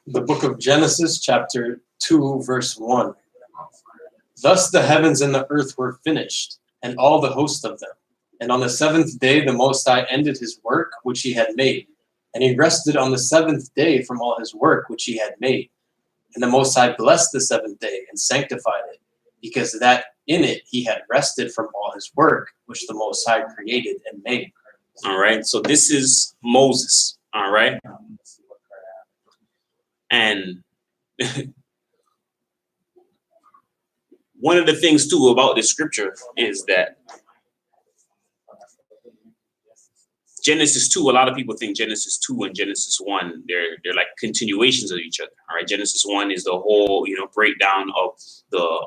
The book of Genesis, chapter 2, verse 1. Thus the heavens and the earth were finished, and all the host of them. And on the seventh day the Most High ended his work which he had made. And he rested on the seventh day from all his work which he had made. And the Most High blessed the seventh day and sanctified it, because that in it he had rested from all his work which the Most High created and made. All right, so this is Moses, all right? And one of the things, too, about this scripture is that Genesis 2, a lot of people think Genesis 2 and Genesis 1, they're like continuations of each other. All right. Genesis 1 is the whole, breakdown of the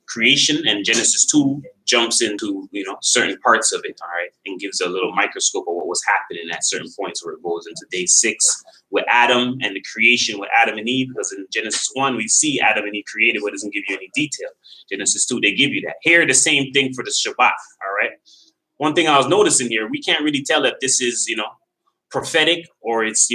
creation, and Genesis 2 jumps into, certain parts of it. All right. And gives a little microscope of what was happening at certain points, where it goes into day 6 with Adam and the creation with Adam and Eve. Because in Genesis 1, we see Adam and Eve created, but it doesn't give you any detail. Genesis 2, they give you that. Here, the same thing for the Shabbat. All right. One thing I was noticing here, we can't really tell if this is, prophetic or it's,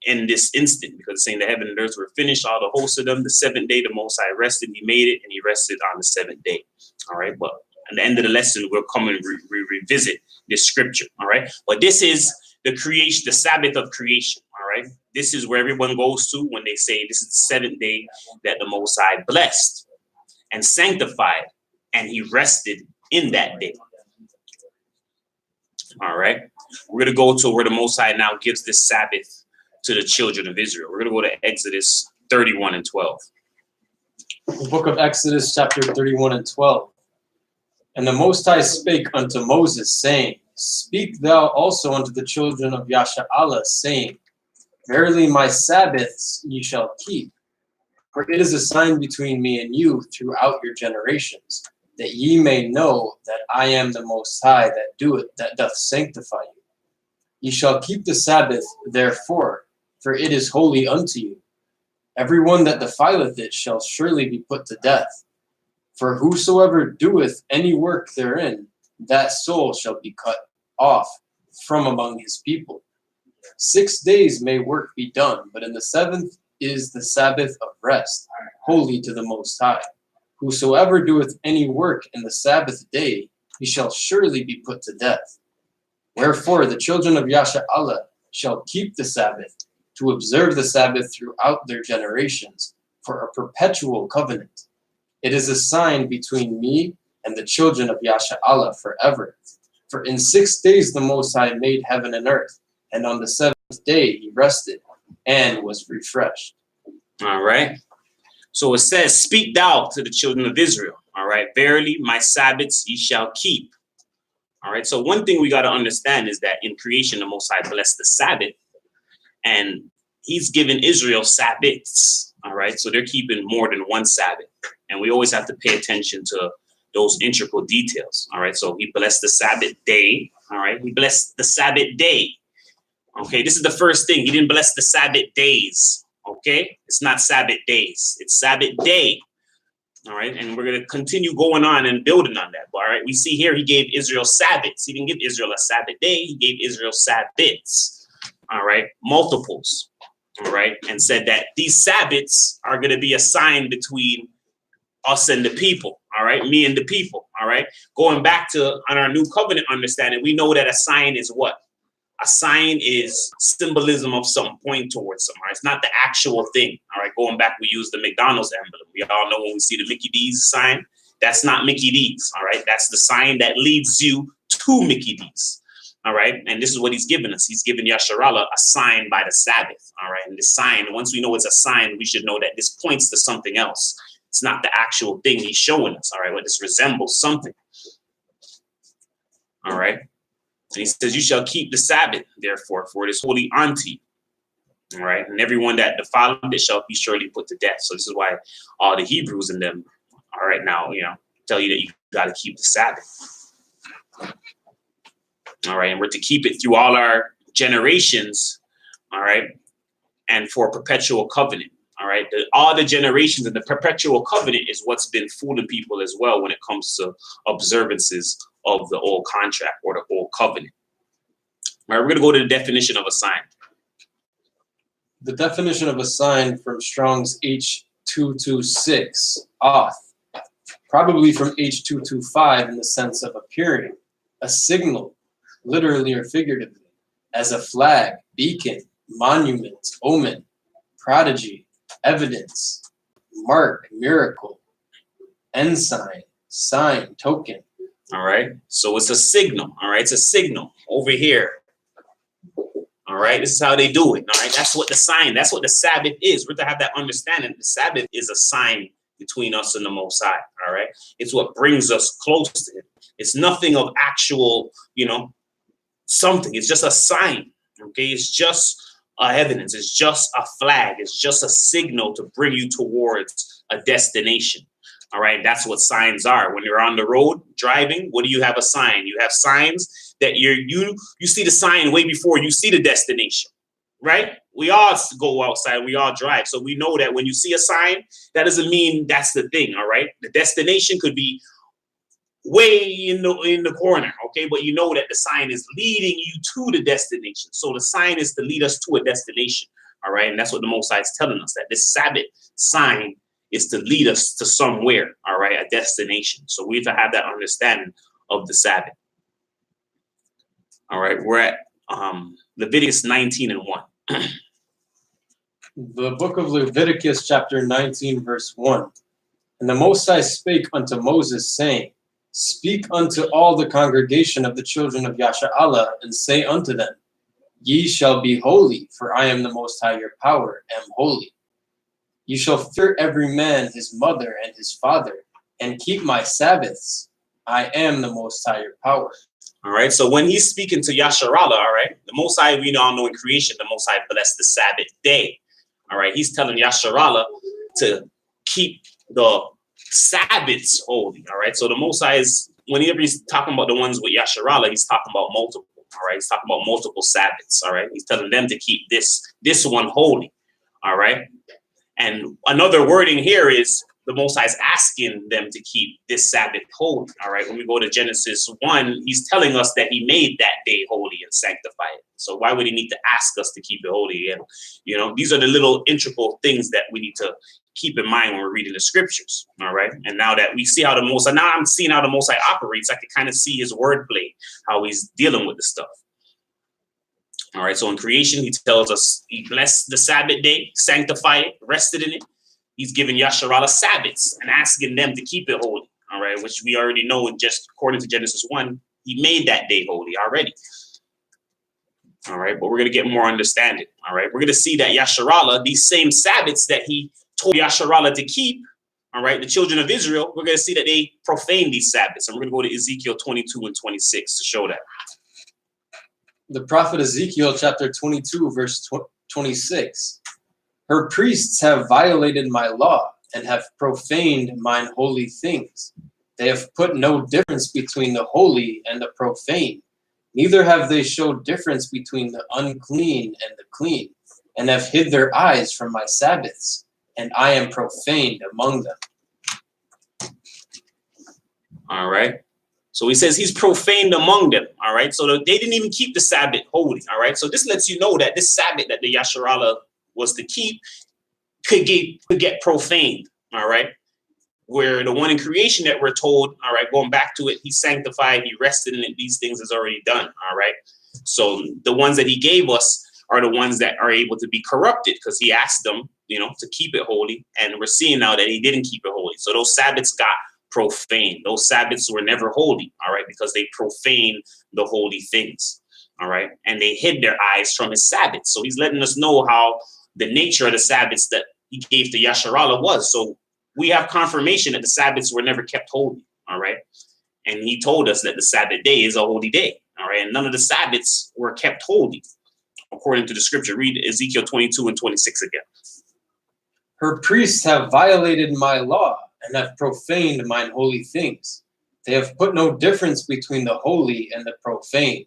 in this instant, because it's saying the heaven and earth were finished, all the hosts of them. The seventh day, the Most High rested, he made it, and he rested on the seventh day. All right. But at the end of the lesson, we'll come and revisit this scripture. All right. But this is the creation, the Sabbath of creation. All right. This is where everyone goes to when they say this is the seventh day that the Most High blessed and sanctified, and he rested in that day. All right, we're going to go to where the Most High now gives this Sabbath to the children of Israel. We're going to go to Exodus 31 and 12. The book of Exodus, chapter 31 and 12. And the Most High spake unto Moses, saying, Speak thou also unto the children of Yasha'Allah, saying, Verily my Sabbaths ye shall keep, for it is a sign between me and you throughout your generations, that ye may know that I am the Most High that doth sanctify you. Ye shall keep the Sabbath, therefore, for it is holy unto you. Every one that defileth it shall surely be put to death. For whosoever doeth any work therein, that soul shall be cut off from among his people. 6 days may work be done, but in the seventh is the Sabbath of rest, holy to the Most High. Whosoever doeth any work in the Sabbath day, he shall surely be put to death. Wherefore the children of Yasha'Allah shall keep the Sabbath, to observe the Sabbath throughout their generations, for a perpetual covenant. It is a sign between me and the children of Yasha'Allah forever. For in 6 days the Most High made heaven and earth, and on the seventh day he rested and was refreshed. All right. So it says, Speak thou to the children of Israel. All right. Verily, my Sabbaths ye shall keep. All right. So one thing we got to understand is that in creation, the Most High blessed the Sabbath, and he's given Israel Sabbaths. All right. So they're keeping more than one Sabbath. And we always have to pay attention to those integral details. All right. So he blessed the Sabbath day. All right. He blessed the Sabbath day. Okay. This is the first thing. He didn't bless the Sabbath days. Okay, it's not Sabbath days, it's Sabbath day. All right, and we're going to continue going on and building on that. All right, we see here he gave Israel Sabbaths. He didn't give Israel a Sabbath day, he gave Israel Sabbaths. All right, multiples. All right, and said that these Sabbaths are going to be a sign between us and the people. All right, me and the people. All right, going back to on our new covenant understanding, we know that a sign is what? A sign is symbolism of something, pointing towards something. Right? It's not the actual thing. All right. Going back, we use the McDonald's emblem. We all know when we see the Mickey D's sign, that's not Mickey D's. All right. That's the sign that leads you to Mickey D's. All right. And this is what he's given us. He's given Yasharallah a sign by the Sabbath. All right. And the sign, once we know it's a sign, we should know that this points to something else. It's not the actual thing he's showing us. All right. But this resembles something. All right. And he says, you shall keep the Sabbath, therefore, for it is holy unto you. All right. And everyone that defileth it shall be surely put to death. So this is why all the Hebrews in them, all right, now, tell you that you got to keep the Sabbath. All right. And we're to keep it through all our generations. All right. And for a perpetual covenant. All right. All the generations and the perpetual covenant is what's been fooling people as well when it comes to observances of the old contract or the old covenant. All right, we're going to go to the definition of a sign. The definition of a sign from Strong's H226, oth, probably from H225 in the sense of appearing, a signal, literally or figuratively, as a flag, beacon, monument, omen, prodigy, evidence, mark, miracle, ensign, sign, token. All right. So it's a signal. All right. It's a signal over here. All right. This is how they do it. All right. That's what the sign, that's what the Sabbath is. We're to have that understanding. The Sabbath is a sign between us and the Most High. All right. It's what brings us close to Him. It's nothing of actual, something. It's just a sign. Okay. It's just evidence. It's just a flag. It's just a signal to bring you towards a destination. All right. That's what signs are. When you're on the road driving, what do you have? A sign. You have signs that you see the sign way before you see the destination. Right. We all go outside. We all drive. So we know that when you see a sign, that doesn't mean that's the thing. All right. The destination could be way in the corner. OK, but you know that the sign is leading you to the destination. So the sign is to lead us to a destination. All right. And that's what the Most High is telling us, that this Sabbath sign is to lead us to somewhere, all right, a destination. So we have to have that understanding of the Sabbath. All right, we're at Leviticus 19:1. The book of Leviticus, chapter 19, verse 1. And the Most High spake unto Moses, saying, Speak unto all the congregation of the children of Yasha'Allah, and say unto them, Ye shall be holy, for I am the Most High your power, am holy. You shall fear every man his mother and his father, and keep my Sabbaths. I am the Most High your power. All right. So when he's speaking to Yasharallah, all right, the Most High, we all know in creation, the Most High blessed the Sabbath day. All right. He's telling Yasharallah to keep the Sabbaths holy. All right. So the Most High is, whenever he's talking about the ones with Yasharallah, he's talking about multiple. All right. He's talking about multiple Sabbaths. All right. He's telling them to keep this one holy. All right. And another wording here is the Most High is asking them to keep this Sabbath holy. All right. When we go to Genesis 1, he's telling us that he made that day holy and sanctified it. So why would he need to ask us to keep it holy? And, these are the little integral things that we need to keep in mind when we're reading the scriptures. All right. And now that we see how the Most High, now I'm seeing how the Most High operates, I can kind of see his wordplay, how he's dealing with the stuff. All right, so in creation, he tells us he blessed the Sabbath day, sanctified it, rested in it. He's giving Yasharallah Sabbaths and asking them to keep it holy. All right, which we already know, just according to Genesis 1, he made that day holy already. All right, but we're going to get more understanding. All right, we're going to see that Yasharallah, these same Sabbaths that he told Yasharallah to keep, all right, the children of Israel, we're going to see that they profaned these Sabbaths. And we're going to go to Ezekiel 22 and 26 to show that. The prophet Ezekiel, chapter 22, verse 26. Her priests have violated my law and have profaned mine holy things. They have put no difference between the holy and the profane. Neither have they showed difference between the unclean and the clean, and have hid their eyes from my Sabbaths, and I am profaned among them. All right. So he says he's profaned among them. All right. So they didn't even keep the Sabbath holy. All right. So this lets you know that this Sabbath that the Yasharallah was to keep could get profaned. All right. Where the one in creation that we're told, all right, going back to it, he sanctified, he rested in it. These things is already done. All right. So the ones that he gave us are the ones that are able to be corrupted because he asked them, to keep it holy. And we're seeing now that he didn't keep it holy. So those Sabbaths got profane. Those Sabbaths were never holy, all right, because they profane the holy things, all right, and they hid their eyes from his Sabbath. So he's letting us know how the nature of the Sabbaths that he gave to Yasharallah was. So we have confirmation that the Sabbaths were never kept holy, all right, and he told us that the Sabbath day is a holy day, all right, and none of the Sabbaths were kept holy, according to the scripture. Read Ezekiel 22 and 26 again. Her priests have violated my law and have profaned mine holy things. They have put no difference between the holy and the profane.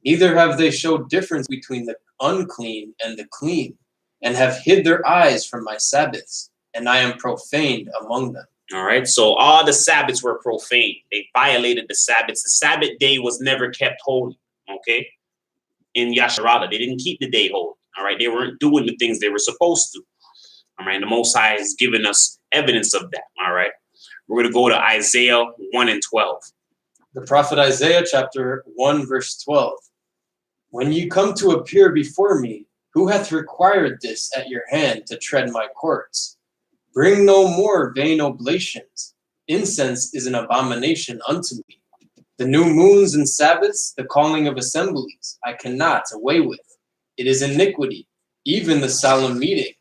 Neither have they showed difference between the unclean and the clean, and have hid their eyes from my Sabbaths, and I am profaned among them. All right, so all the Sabbaths were profane. They violated the Sabbaths. The Sabbath day was never kept holy, okay? In Yasharallah, they didn't keep the day holy, All right. They weren't doing the things they were supposed to. All right. The Most High has given us evidence of that. All right. We're going to go to Isaiah 1 and 12. The prophet Isaiah chapter 1 verse 12. When ye come to appear before me, who hath required this at your hand to tread my courts? Bring no more vain oblations. Incense is an abomination unto me. The new moons and Sabbaths, the calling of assemblies, I cannot away with. It is iniquity, even the solemn meeting.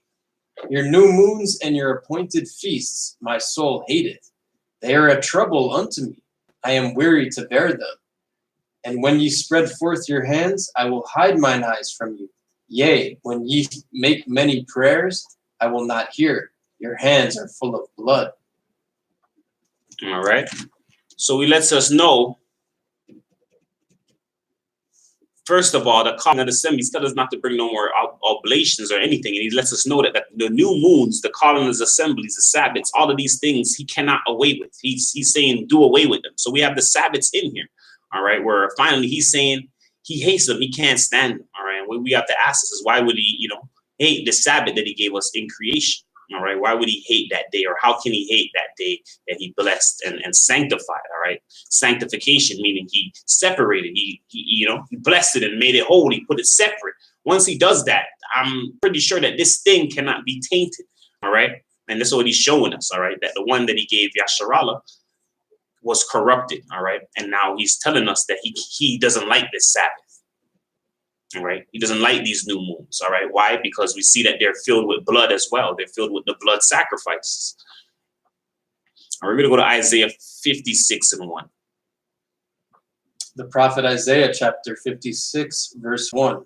Your new moons and your appointed feasts my soul hateth. They are a trouble unto me. I am weary to bear them. And when ye spread forth your hands, I will hide mine eyes from you. Yea, when ye make many prayers, I will not hear. Your hands are full of blood. All right. So he lets us know, first of all, the calling of the assemblies tells us not to bring no more oblations or anything. And he lets us know that the new moons, the calling of the assemblies, the Sabbaths, all of these things he cannot away with. He's saying do away with them. So we have the Sabbaths in here. All right. Where finally he's saying he hates them. He can't stand them. All right. And what we have to ask us is why would he, hate the Sabbath that he gave us in creation? All right. Why would he hate that day? Or how can he hate that day that he blessed and sanctified? All right. Sanctification, meaning he separated, he blessed it and made it holy, put it separate. Once he does that, I'm pretty sure that this thing cannot be tainted. All right. And that's what he's showing us. All right. That the one that he gave Yasharallah was corrupted. All right. And now he's telling us that he doesn't like this Sabbath. All right. He doesn't like these new moons. All right. Why? Because we see that they're filled with blood as well. They're filled with the blood sacrifices. All right, we're going to go to Isaiah 56 and 1. The prophet Isaiah chapter 56 verse 1.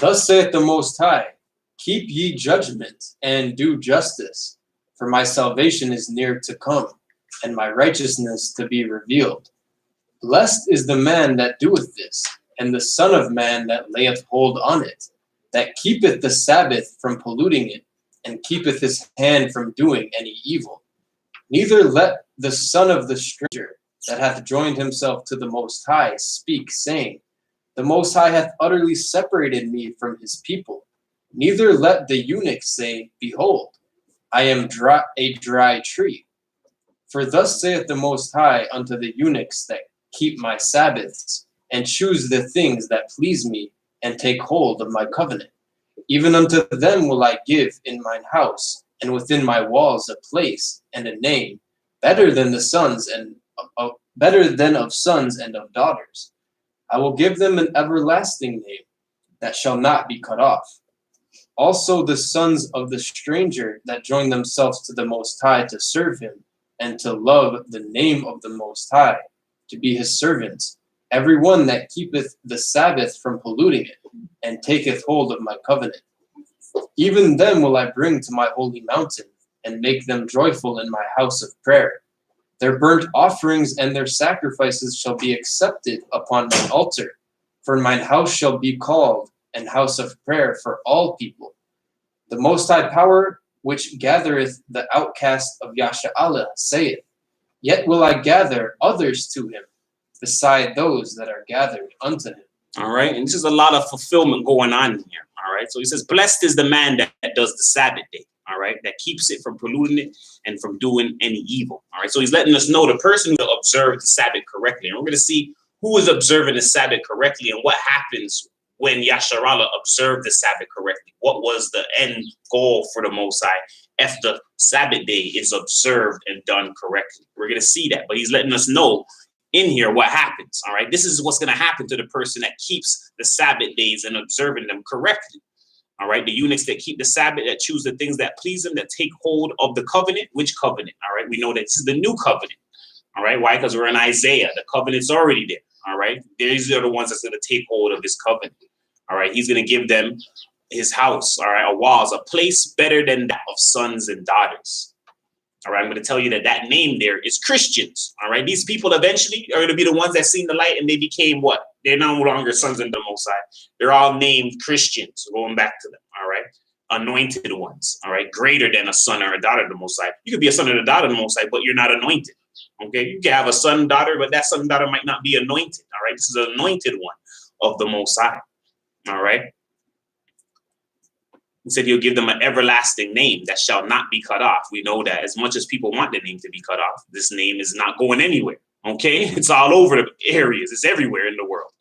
Thus saith the Most High, keep ye judgment and do justice, for my salvation is near to come, and my righteousness to be revealed. Blessed is the man that doeth this, and the Son of Man that layeth hold on it, that keepeth the Sabbath from polluting it, and keepeth his hand from doing any evil. Neither let the son of the stranger that hath joined himself to the Most High speak, saying, the Most High hath utterly separated me from his people. Neither let the eunuch say, behold, I am a dry tree. For thus saith the Most High unto the eunuchs that keep my Sabbaths, and choose the things that please me, and take hold of my covenant. Even unto them will I give in mine house, and within my walls a place and a name, better than of sons and of daughters. I will give them an everlasting name that shall not be cut off. Also the sons of the stranger that join themselves to the Most High to serve him, and to love the name of the Most High, to be his servants, every one that keepeth the Sabbath from polluting it, and taketh hold of my covenant. Even them will I bring to my holy mountain, and make them joyful in my house of prayer. Their burnt offerings and their sacrifices shall be accepted upon mine altar, for mine house shall be called an house of prayer for all people. The Most High Power, which gathereth the outcast of Yasha'Allah, saith, yet will I gather others to him, beside those that are gathered unto him. All right. And this is a lot of fulfillment going on here. All right. So he says, blessed is the man that does the Sabbath day. All right. That keeps it from polluting it and from doing any evil. All right. So he's letting us know the person who will observe the Sabbath correctly. And we're going to see who is observing the Sabbath correctly and what happens when Yasharallah observed the Sabbath correctly. What was the end goal for the Most High if the Sabbath day is observed and done correctly? We're going to see that. But he's letting us know in here what happens. All right. This is what's going to happen to the person that keeps the Sabbath days and observing them correctly. All right. The eunuchs that keep the Sabbath, that choose the things that please them, that take hold of the covenant. Which covenant? All right. We know that this is the new covenant. All right. Why? Because we're in Isaiah. The covenant's already there. All right. These are the ones that's going to take hold of his covenant. All right. He's going to give them his house. All right. A walls, a place better than that of sons and daughters. All right, I'm going to tell you that name there is Christians. All right, these people eventually are going to be the ones that seen the light, and they became what? They're no longer sons of the Most High. They're all named Christians, going back to them. All right, anointed ones. All right, greater than a son or a daughter of the Most High. You could be a son or a daughter of the Most High, but you're not anointed. Okay, you can have a son and daughter, but that son and daughter might not be anointed. All right, this is an anointed one of the Most High. All right. He said he'll give them an everlasting name that shall not be cut off. We know that as much as people want the name to be cut off, this name is not going anywhere. Okay, it's all over the areas. It's everywhere in the world.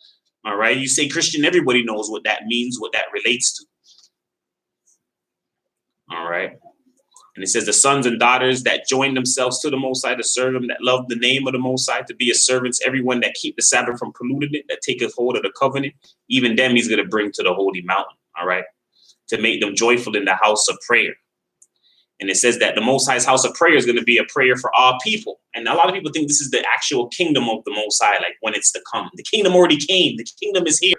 All right, you say Christian, everybody knows what that means, what that relates to. All right. And it says the sons and daughters that join themselves to the Most High to serve him, that love the name of the Most High, to be his servants, everyone that keep the Sabbath from polluting it, that taketh hold of the covenant, even them he's going to bring to the holy mountain. All right. To make them joyful in the house of prayer. And it says that the Most High's house of prayer is going to be a prayer for all people. And a lot of people think this is the actual kingdom of the Most High, like when it's to come. The kingdom already came. The kingdom is here.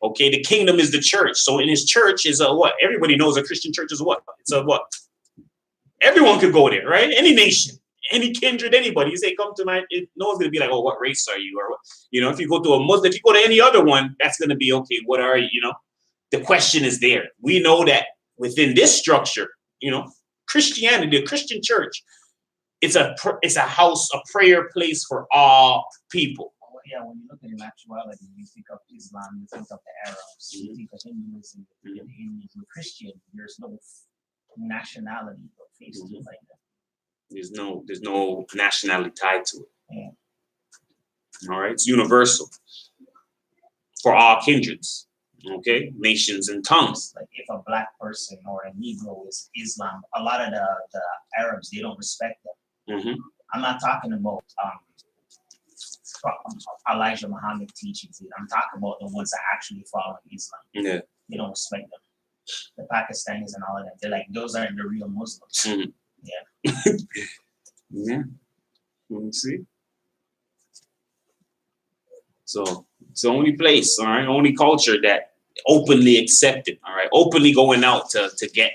Okay, the kingdom is the church. So in his church is a what? Everybody knows a Christian church is what? It's a what? Everyone could go there, right? Any nation, any kindred, anybody. You say, come to my, no one's going to be like, oh, what race are you? Or, you know, if you go to a Muslim, if you go to any other one, that's going to be, okay, what are you, you know? The question is there. We know that within this structure, you know, Christianity, the Christian church, it's a house, a prayer place for all people. Well, yeah, when you look at in actuality, you think of Islam, you think of the Arabs, you think of Hinduism, you think of the Indians. With Christian, there's no nationality or face to it like that. There's no nationality tied to it. Yeah. All right, it's universal for all kindreds. Okay, nations and tongues. Like if a black person or a Negro is Islam, a lot of the Arabs, they don't respect them. Mm-hmm. I'm not talking about Elijah Muhammad teachings. I'm talking about the ones that actually follow Islam. Yeah. They don't respect them. The Pakistanis and all of that, they're like, those aren't the real Muslims. Mm-hmm. Yeah. Yeah. Let's see. So it's the only place, all right, only culture that openly accepted, all right, openly going out to get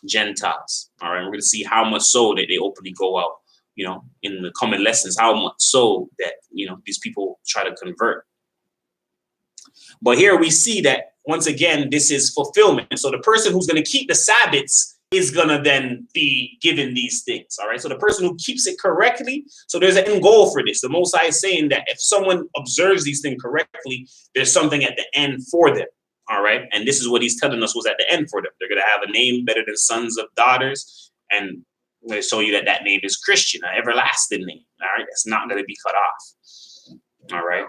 Gentiles. All right, we're gonna see how much so that they openly go out, you know, in the coming lessons, how much so that, you know, these people try to convert. But here we see that once again, this is fulfillment. So the person who's gonna keep the Sabbaths is gonna then be given these things. All right. So the person who keeps it correctly. So there's an end goal for this. The Most High is saying that if someone observes these things correctly, there's something at the end for them. All right. And this is what he's telling us was at the end for them. They're gonna have a name better than sons of daughters, and I'm gonna show you that that name is Christian, an everlasting name. All right. That's not gonna be cut off. All right.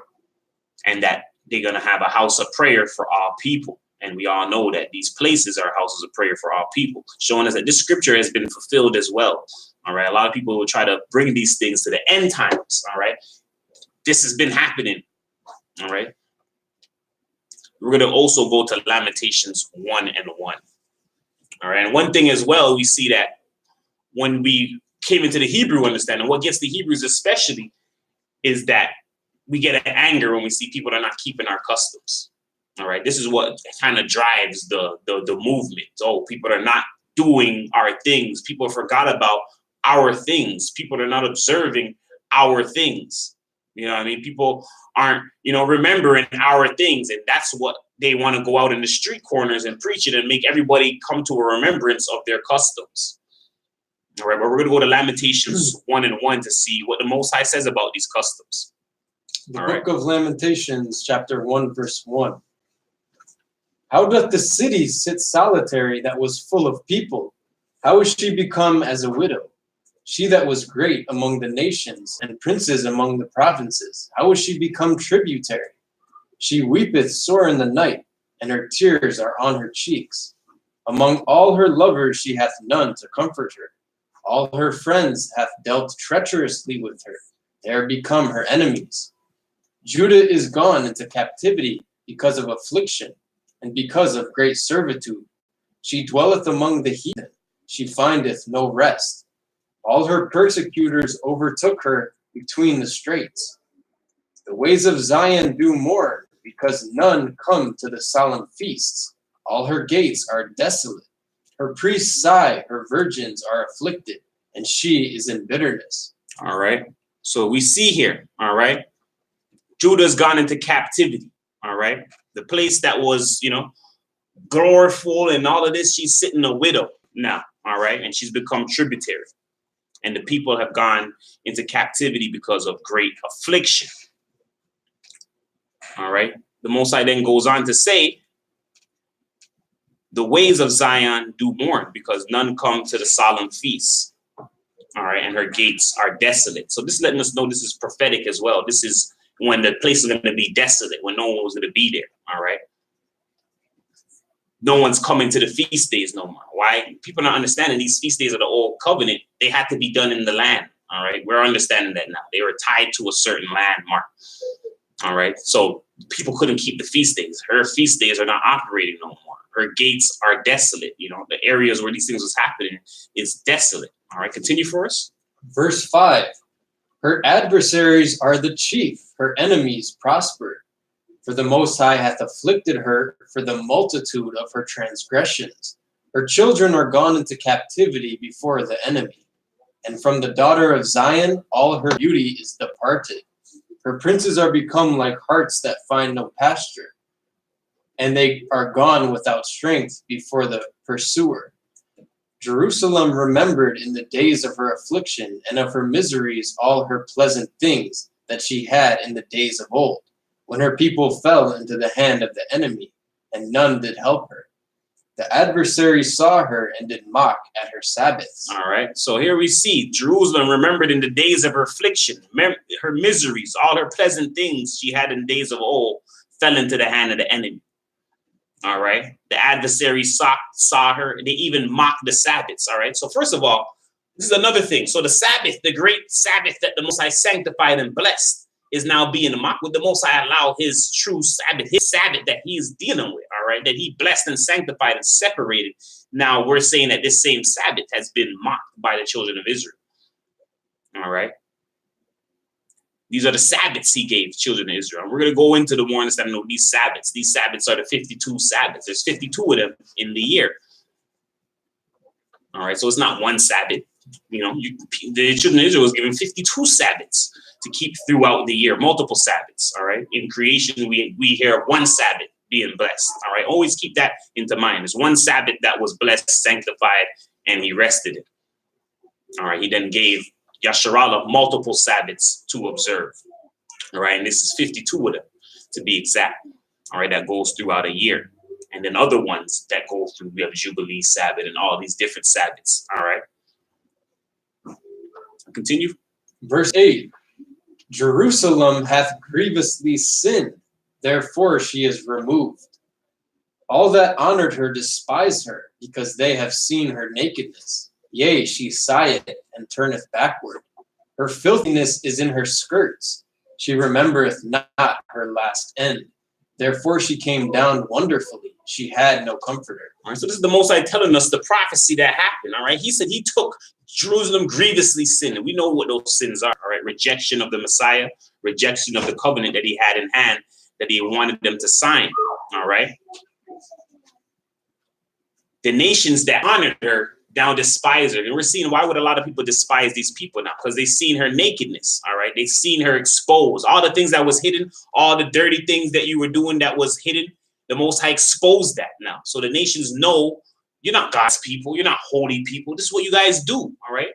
And that they're gonna have a house of prayer for all people. And we all know that these places are houses of prayer for all people, showing us that this scripture has been fulfilled as well. All right. A lot of people will try to bring these things to the end times. All right. This has been happening. All right. We're going to also go to Lamentations 1:1. All right. And one thing as well, we see that when we came into the Hebrew understanding, what gets the Hebrews especially is that we get an anger when we see people that are not keeping our customs. All right, this is what kind of drives the movement. Oh, people are not doing our things. People forgot about our things. People are not observing our things. You know what I mean? People aren't, you know, remembering our things. And that's what they want to go out in the street corners and preach it and make everybody come to a remembrance of their customs. All right, but we're going to go to Lamentations 1:1 to see what the Most High says about these customs. The book of Lamentations, chapter 1, verse 1. How doth the city sit solitary that was full of people? How is she become as a widow? She that was great among the nations and princes among the provinces. How is she become tributary? She weepeth sore in the night, and her tears are on her cheeks. Among all her lovers she hath none to comfort her. All her friends hath dealt treacherously with her. They are become her enemies. Judah is gone into captivity because of affliction, and because of great servitude. She dwelleth among the heathen. She findeth no rest. All her persecutors overtook her between the straits. The ways of Zion do mourn, because none come to the solemn feasts. All her gates are desolate. Her priests sigh, her virgins are afflicted, and she is in bitterness. All right. So we see here, all right, Judah's gone into captivity. All right. The place that was, you know, gloriful and all of this, she's sitting a widow now. All right. And she's become tributary. And the people have gone into captivity because of great affliction. All right. The Most High then goes on to say The ways of Zion do mourn, because none come to the solemn feast. All right, and her gates are desolate. So this is letting us know this is prophetic as well. This is when the place is going to be desolate, when no one was going to be there. All right. No one's coming to the feast days no more. Why? People are not understanding these feast days of the old covenant. They had to be done in the land. All right. We're understanding that now. They were tied to a certain landmark. All right. So people couldn't keep the feast days. Her feast days are not operating no more. Her gates are desolate. You know, the areas where these things was happening is desolate. All right. Continue for us. Verse 5. Her adversaries are the chief. Her enemies prospered. For the Most High hath afflicted her for the multitude of her transgressions. Her children are gone into captivity before the enemy. And from the daughter of Zion, all her beauty is departed. Her princes are become like harts that find no pasture, and they are gone without strength before the pursuer. Jerusalem remembered in the days of her affliction and of her miseries all her pleasant things that she had in the days of old, when her people fell into the hand of the enemy, and none did help her. The adversaries saw her and did mock at her Sabbaths. All right. So here we see Jerusalem remembered in the days of her affliction, her miseries, all her pleasant things she had in days of old fell into the hand of the enemy. All right. The adversaries saw her. They even mocked the Sabbaths. All right. So first of all, this is another thing. So the Sabbath, the great Sabbath that the Most High sanctified and blessed, is now being mocked. With the Most High allow his true Sabbath, his Sabbath that he is dealing with, all right, that he blessed and sanctified and separated. Now we're saying that this same Sabbath has been mocked by the children of Israel. All right. These are the Sabbaths he gave children of Israel. And we're going to go into the ones that know these Sabbaths. These Sabbaths are the 52 Sabbaths. There's 52 of them in the year. All right. So it's not one Sabbath. You know, the children of Israel was given 52 Sabbaths to keep throughout the year, multiple Sabbaths. All right. In creation, we hear of one Sabbath being blessed. All right. Always keep that into mind. There's one Sabbath that was blessed, sanctified, and he rested it. All right. He then gave Yasharallah multiple Sabbaths to observe. All right. And this is 52 of them to be exact. All right. That goes throughout a year. And then other ones that go through, we have Jubilee Sabbath and all these different Sabbaths. All right. Continue. Verse 8. Jerusalem hath grievously sinned, therefore she is removed. All that honored her despise her, because they have seen her nakedness. Yea, she sigheth and turneth backward. Her filthiness is in her skirts. She remembereth not her last end. Therefore she came down wonderfully. She had no comforter. All right, so this is the Most High telling us the prophecy that happened. All right, he said he took Jerusalem grievously sin. And we know what those sins are. All right, rejection of the Messiah, rejection of the covenant that he had in hand, that he wanted them to sign. All right. The nations that honored her now despise her. And we're seeing, why would a lot of people despise these people now? Because they've seen her nakedness. All right. They've seen her exposed. All the things that was hidden, all the dirty things that you were doing that was hidden, the Most High exposed that now. So the nations know you're not God's people. You're not holy people. This is what you guys do. All right.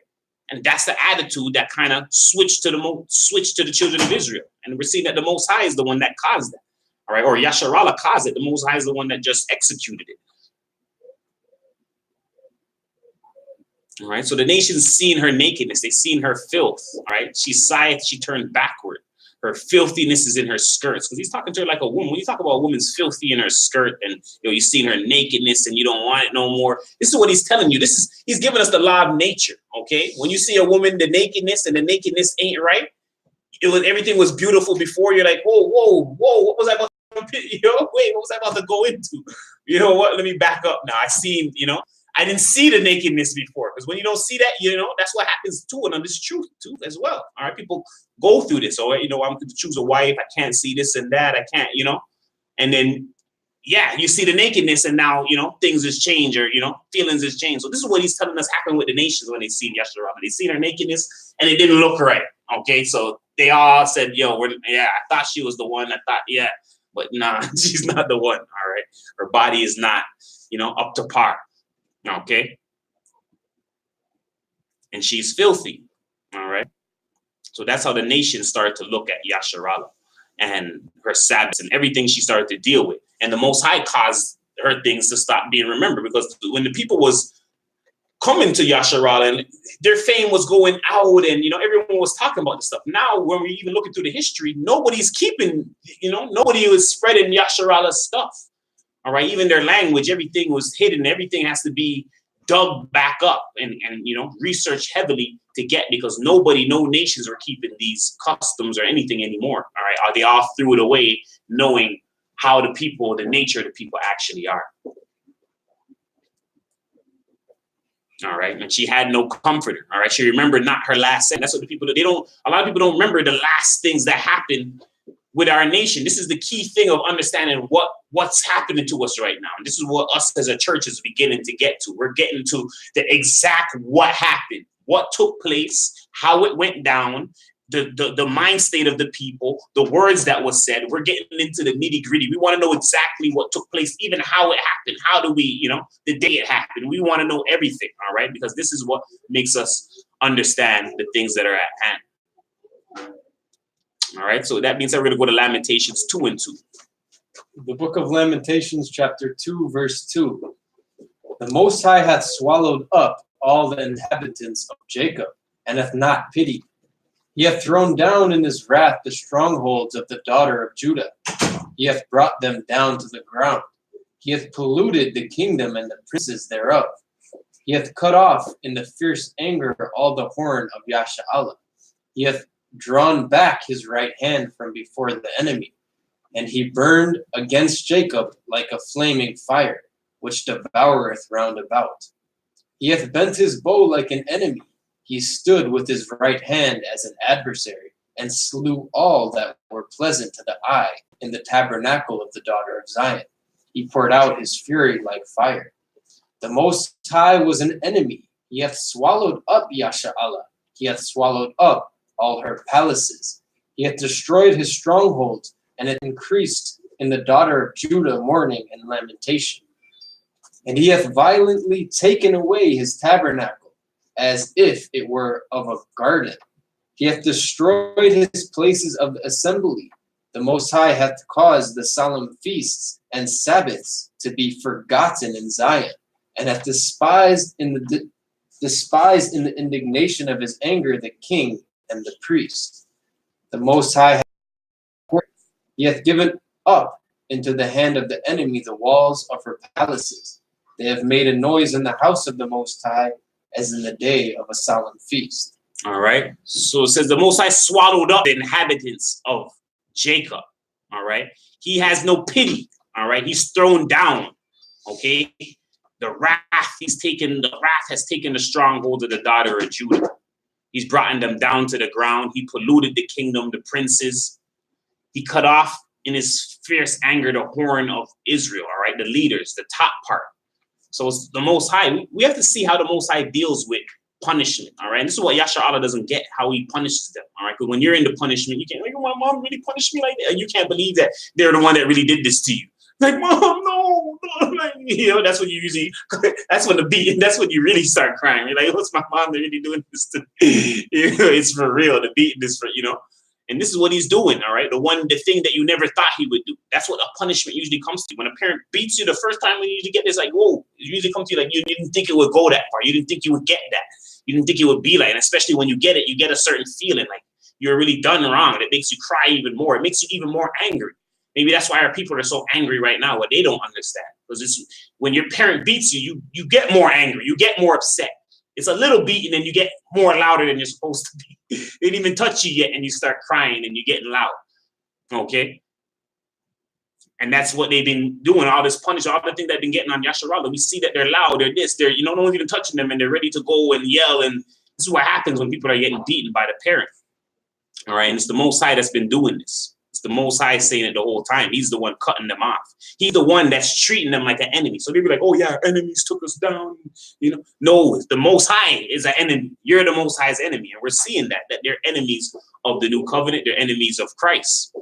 And that's the attitude that kind of switched to the children of Israel. And we're seeing that the Most High is the one that caused that. All right. Or Yasharallah caused it. The Most High is the one that just executed it. All right. So the nations seen her nakedness. They seen her filth. All right. She sighed. She turned backward. Her filthiness is in her skirts, because he's talking to her like a woman. When you talk about a woman's filthy in her skirt, and you've seen her nakedness and you don't want it no more. This is what he's telling you. He's giving us the law of nature. Okay. When you see a woman, the nakedness, and the nakedness ain't right. Everything was beautiful before. You're like, whoa, whoa, whoa. What was I about to, wait, what was I about to go into? You know what? Let me back up now. I didn't see the nakedness before, because when you don't see that, that's what happens too. And this truth too, as well. All right. People go through this. I'm going to choose a wife. I can't see this and that. I can't, and then, yeah, you see the nakedness, and now, things has changed, or, feelings has changed. So this is what he's telling us happened with the nations when they seen Yasharallah. They seen her nakedness and it didn't look right. Okay. So they all said, I thought she was the one. I thought, yeah, but nah, she's not the one. All right. Her body is not, up to par. Okay. And she's filthy. All right. So that's how the nation started to look at Yasharallah and her Sabbaths and everything she started to deal with. And the Most High caused her things to stop being remembered, because when the people was coming to Yasharallah and their fame was going out, and everyone was talking about this stuff. Now, when we're even looking through the history, nobody's keeping, nobody was spreading Yasharallah's stuff. All right, even their language, everything was hidden. Everything has to be dug back up and researched heavily to get, because no nations are keeping these customs or anything anymore. All right, they all threw it away, knowing how the nature of the people actually are. All right, and she had no comforter. All right, she remembered not her last sin. That's what the people do. A lot of people don't remember the last things that happened with our nation. This is the key thing of understanding what's happening to us right now. And this is what us as a church is beginning to get to. We're getting to the exact what happened, what took place, how it went down, the mind state of the people, the words that was said. We're getting into the nitty gritty. We want to know exactly what took place, even how it happened. How do we, the day it happened? We want to know everything, all right? Because this is what makes us understand the things that are at hand. All right, so that means that we're going to go to Lamentations 2 and 2. The book of Lamentations, chapter 2, verse 2. The Most High hath swallowed up all the inhabitants of Jacob, and hath not pitied. He hath thrown down in his wrath the strongholds of the daughter of Judah. He hath brought them down to the ground. He hath polluted the kingdom and the princes thereof. He hath cut off in the fierce anger all the horn of Yasha'Allah. He hath drawn back his right hand from before the enemy, and he burned against Jacob like a flaming fire, which devoureth round about. He hath bent his bow like an enemy. He stood with his right hand as an adversary, and slew all that were pleasant to the eye in the tabernacle of the daughter of Zion. He poured out his fury like fire. The Most High was an enemy. He hath swallowed up Yasha'Allah. He hath swallowed up all her palaces. He hath destroyed his strongholds, and it increased in the daughter of Judah mourning and lamentation. And he hath violently taken away his tabernacle, as if it were of a garden. He hath destroyed his places of assembly. The Most High hath caused the solemn feasts and Sabbaths to be forgotten in Zion, and hath despised in the indignation of his anger the king and the priest. The Most High he hath given up into the hand of the enemy the walls of her palaces. They have made a noise in the house of the Most High, as in the day of a solemn feast. All right. So it says the Most High swallowed up the inhabitants of Jacob. All right. He has no pity. All right. He's thrown down. Okay. The wrath has taken the stronghold of the daughter of Judah. He's brought them down to the ground. He polluted the kingdom, the princes. He cut off in his fierce anger the horn of Israel, all right, the leaders, the top part. So it's the Most High. We have to see how the Most High deals with punishment, all right? And this is what Yasha'Allah doesn't get, how he punishes them, all right? Because when you're in the punishment, you can't, like, my mom really punished me like that. You can't believe that they're the one that really did this to you. Like, Mom, no. Like, that's when you usually, that's when that's when you really start crying. You're like, what's my mom really doing this to me? It's for real. The beating is for, and this is what he's doing, all right? The thing that you never thought he would do. That's what a punishment usually comes to. When a parent beats you the first time, when you usually get this, like, whoa, it usually comes to you like you didn't think it would go that far. You didn't think you would get that. You didn't think it would be like, and especially when you get it, you get a certain feeling like you're really done wrong, and it makes you cry even more. It makes you even more angry. Maybe that's why our people are so angry right now, what they don't understand. Because when your parent beats you, you get more angry, you get more upset. It's a little beating and you get more louder than you're supposed to be. They didn't even touch you yet and you start crying and you're getting loud. Okay? And that's what they've been doing, all this punishment, all the things they've been getting on Yasharallah. We see that they're loud, they're this, no one's even touching them, and they're ready to go and yell. And this is what happens when people are getting beaten by the parent. All right, and it's the Most High that's been doing this. It's the Most High saying it the whole time. He's the one cutting them off. He's the one that's treating them like an enemy. So they be like, oh yeah, enemies took us down. No, the Most High is an enemy. You're the Most High's enemy. And we're seeing that they're enemies of the new covenant. They're enemies of Christ.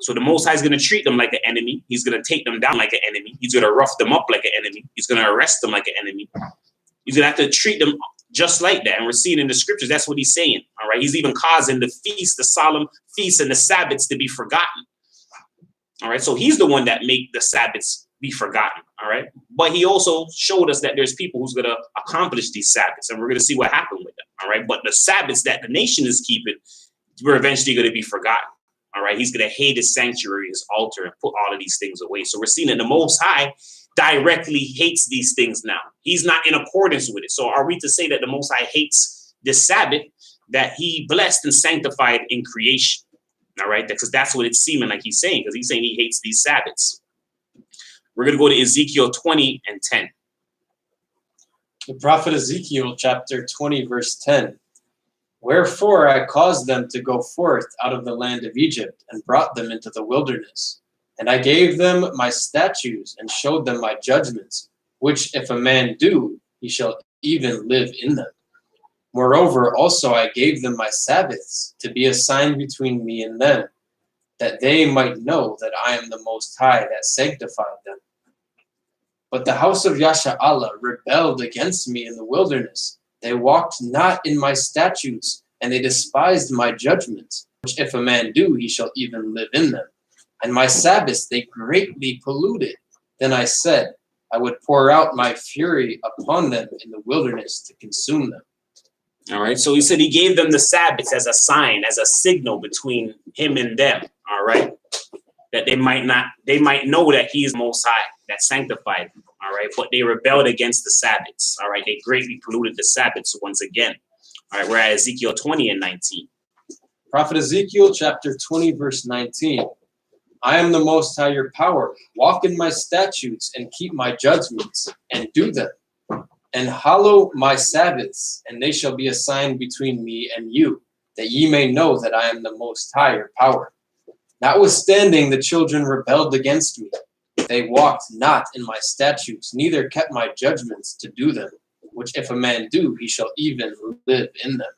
So the Most High is going to treat them like an enemy. He's going to take them down like an enemy. He's going to rough them up like an enemy. He's going to arrest them like an enemy. He's going to have to treat them just like that. And we're seeing in the scriptures, that's what he's saying. All right. He's even causing the feast, the solemn feasts and the Sabbaths to be forgotten. All right. So he's the one that make the Sabbaths be forgotten. All right. But he also showed us that there's people who's going to accomplish these Sabbaths, and we're going to see what happened with them. All right. But the Sabbaths that the nation is keeping, we're eventually going to be forgotten. All right. He's going to hate his sanctuary, his altar, and put all of these things away. So we're seeing that the Most High directly hates these things now. He's not in accordance with it. So are we to say that the Most High hates this Sabbath that he blessed and sanctified in creation? All right. Because that's what it's seeming like he's saying, because he's saying he hates these Sabbaths. We're going to go to Ezekiel 20 and 10. The prophet Ezekiel, chapter 20, verse 10. Wherefore I caused them to go forth out of the land of Egypt and brought them into the wilderness. And I gave them my statutes and showed them my judgments, which if a man do, he shall even live in them. Moreover, also I gave them my Sabbaths to be a sign between me and them, that they might know that I am the Most High that sanctified them. But the house of Yasha'Allah rebelled against me in the wilderness. They walked not in my statutes, and they despised my judgments, which if a man do, he shall even live in them. And my Sabbaths they greatly polluted. Then I said, I would pour out my fury upon them in the wilderness to consume them. All right. So he said he gave them the Sabbaths as a sign, as a signal between him and them. All right. That they might know that he is Most High, that sanctified them. All right. But they rebelled against the Sabbaths. All right. They greatly polluted the Sabbaths once again. All right. We're at Ezekiel 20 and 19. Prophet Ezekiel, chapter 20, verse 19. I am the Most High, your power. Walk in my statutes and keep my judgments and do them. And hallow my Sabbaths, and they shall be a sign between me and you, that ye may know that I am the Most High, your power. Notwithstanding, the children rebelled against me. They walked not in my statutes, neither kept my judgments to do them, which if a man do, he shall even live in them.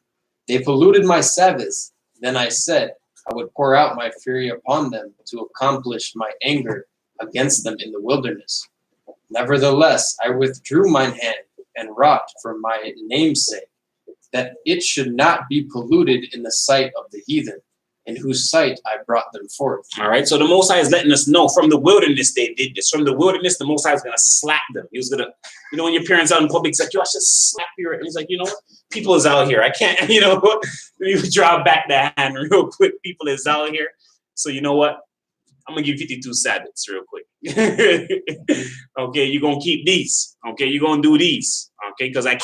They polluted my Sabbaths. Then I said, I would pour out my fury upon them to accomplish my anger against them in the wilderness. Nevertheless, I withdrew mine hand and wrought for my name's sake, that it should not be polluted in the sight of the heathen, in whose sight I brought them forth. All right. So the Most High is letting us know from the wilderness they did this. From the wilderness, the Most High is going to slap them. He was going to, when your parents out in public, it's like, yo, I should slap you. And he's like, what? People is out here. I can't, what? You draw back the hand real quick. People is out here. So you know what? I'm going to give you 52 Sabbaths real quick. Okay. You're going to keep these. Okay. You're going to do these. Okay. Because I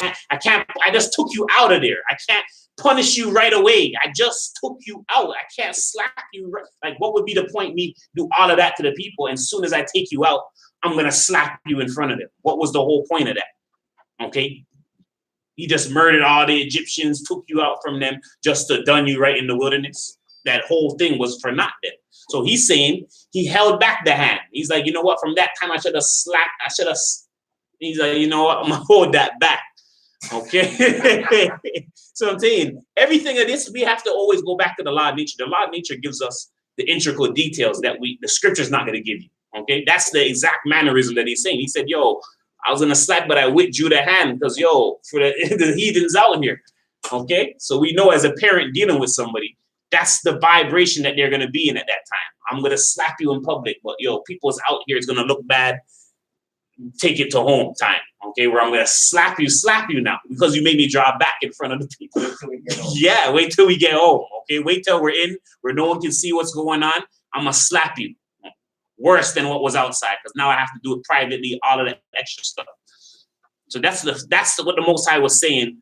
just took you out of there. I can't punish you right away. I just took you out. I can't slap you. Like, what would be the point me do all of that to the people? And as soon as I take you out, I'm going to slap you in front of them. What was the whole point of that? Okay. He just murdered all the Egyptians, took you out from them just to done you right in the wilderness. That whole thing was for naught then. So he's saying he held back the hand. He's like, you know what? From that time, I should have slapped. He's like, you know what? I'm going to hold that back. Okay. So I'm saying everything of this, we have to always go back to the law of nature. The law of nature gives us the intricate details that the scripture's not going to give you. Okay. That's the exact mannerism that he's saying. He said, yo, I was going to slap, but I withdrew the hand because, for the heathens out here. Okay. So we know as a parent dealing with somebody, that's the vibration that they're going to be in at that time. I'm going to slap you in public, but people's out here. It's going to look bad. Take it to home time. Okay. Where I'm going to slap you now because you made me draw back in front of the people. Yeah. Wait till we get home. Okay. Wait till we're in where no one can see what's going on. I'm going to slap you worse than what was outside. Because now I have to do it privately, all of that extra stuff. So that's what the Most High was saying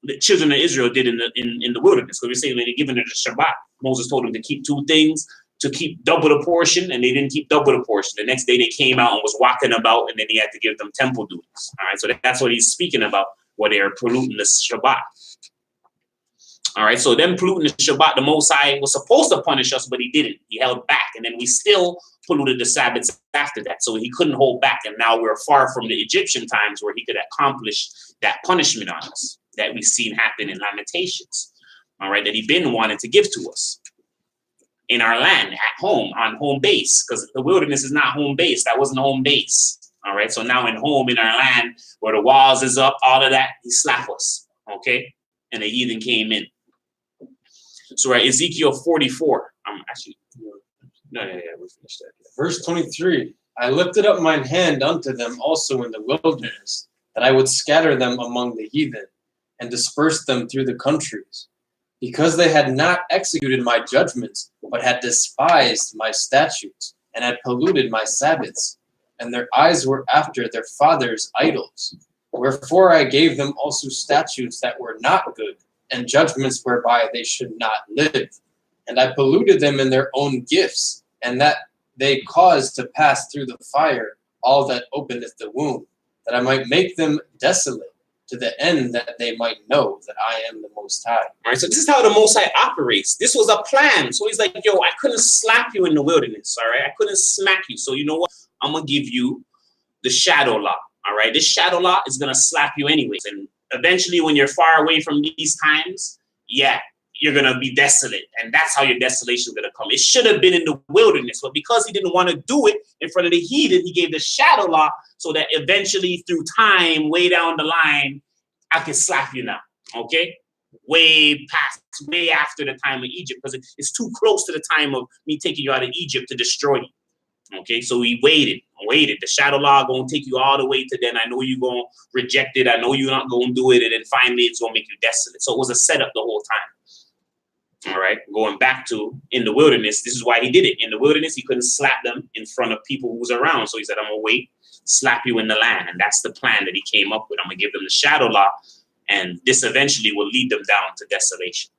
the children of Israel did in the wilderness. Because we're saying when they're given the Shabbat, Moses told them to keep two things, to keep double the portion, and they didn't keep double the portion. The next day they came out and was walking about, and then he had to give them temple duties. All right, so that's what he's speaking about, where they are polluting the Shabbat. All right, so them polluting the Shabbat, the Most High was supposed to punish us, but he didn't. He held back, and then we still polluted the Sabbaths after that. So he couldn't hold back, and now we're far from the Egyptian times where he could accomplish that punishment on us that we've seen happen in Lamentations. All right, that he been wanting to give to us in our land, at home, on home base, because the wilderness is not home base. That wasn't home base. All right, so now in home, in our land, where the walls is up, all of that, he slapped us. Okay, and the heathen came in. So we're at Ezekiel 44. We'll finish that. Verse 23. I lifted up mine hand unto them also in the wilderness, that I would scatter them among the heathen, and disperse them through the countries, because they had not executed my judgments, but had despised my statutes, and had polluted my Sabbaths, and their eyes were after their fathers' idols. Wherefore I gave them also statutes that were not good, and judgments whereby they should not live. And I polluted them in their own gifts, and that they caused to pass through the fire all that openeth the womb, that I might make them desolate, to the end that they might know that I am the Most High. All right, so this is how the Most High operates. This was a plan. So he's like, yo, I couldn't slap you in the wilderness, all right? I couldn't smack you. So you know what? I'm going to give you the shadow law, all right? This shadow law is going to slap you anyways. And eventually when you're far away from these times, yeah, you're going to be desolate. And that's how your desolation is going to come. It should have been in the wilderness, but because he didn't want to do it in front of the heathen, he gave the shadow law so that eventually through time, way down the line, I can slap you now, okay? Way after the time of Egypt, because it's too close to the time of me taking you out of Egypt to destroy you, okay? So he waited. The shadow law going to take you all the way to then. I know you're going to reject it. I know you're not going to do it. And then finally, it's going to make you desolate. So it was a setup the whole time. All right, going back to in the wilderness, this is why he did it. In the wilderness, he couldn't slap them in front of people who was around. So he said, I'm going to wait, slap you in the land. And that's the plan that he came up with. I'm going to give them the shadow law, and this eventually will lead them down to desolation.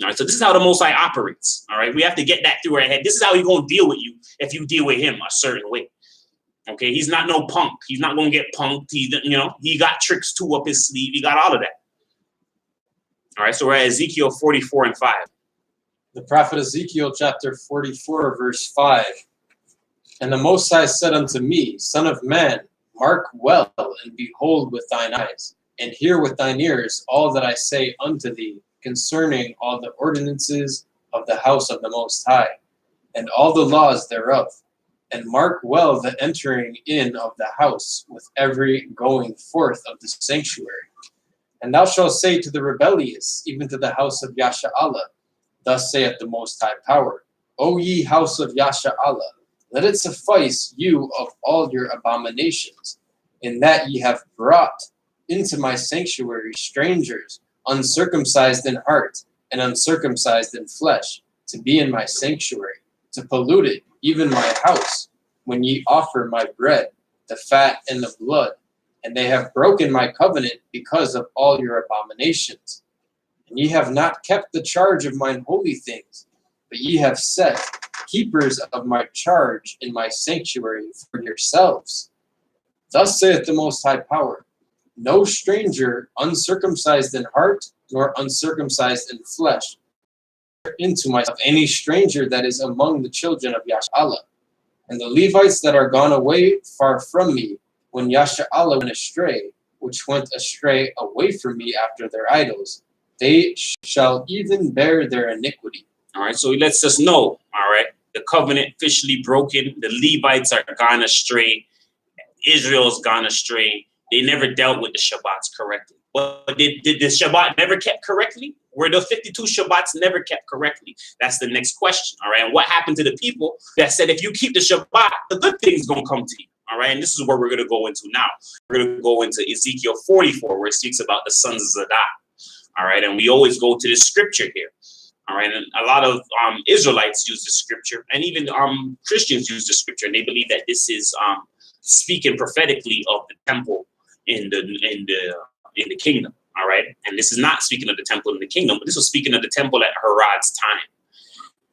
All right, so this is how the Most High operates. All right, we have to get that through our head. This is how he's going to deal with you if you deal with him a certain way. Okay, he's not no punk. He's not going to get punked. He got tricks too up his sleeve. He got all of that. All right, so we're at Ezekiel 44 and 5. The prophet Ezekiel chapter 44, verse 5. And the Most High said unto me, Son of man, mark well, and behold with thine eyes, and hear with thine ears all that I say unto thee concerning all the ordinances of the house of the Most High, and all the laws thereof. And mark well the entering in of the house with every going forth of the sanctuary. And thou shalt say to the rebellious, even to the house of Yasha'Allah, thus saith the Most High Power, O ye house of Yasha'Allah, let it suffice you of all your abominations, in that ye have brought into my sanctuary strangers, uncircumcised in heart and uncircumcised in flesh, to be in my sanctuary, to pollute it, even my house, when ye offer my bread, the fat and the blood. And they have broken my covenant because of all your abominations. And ye have not kept the charge of mine holy things, but ye have set keepers of my charge in my sanctuary for yourselves. Thus saith the Most High Power, no stranger uncircumcised in heart, nor uncircumcised in flesh, into myself any stranger that is among the children of Yasha'Allah. And the Levites that are gone away far from me, when Yasha'Allah went astray, which went astray away from me after their idols, they shall even bear their iniquity. All right, so he lets us know, all right, the covenant officially broken. The Levites are gone astray. Israel's gone astray. They never dealt with the Shabbats correctly. But did the Shabbat never kept correctly? Were the 52 Shabbats never kept correctly? That's the next question, all right? And what happened to the people that said, if you keep the Shabbat, the good things going to come to you? All right, and this is what we're going to go into now. We're going to go into Ezekiel 44, where it speaks about the sons of Zadok. All right, and we always go to the scripture here. All right, and a lot of Israelites use the scripture, and even Christians use the scripture, and they believe that this is speaking prophetically of the temple in the kingdom. All right, and this is not speaking of the temple in the kingdom, but this was speaking of the temple at Herod's time.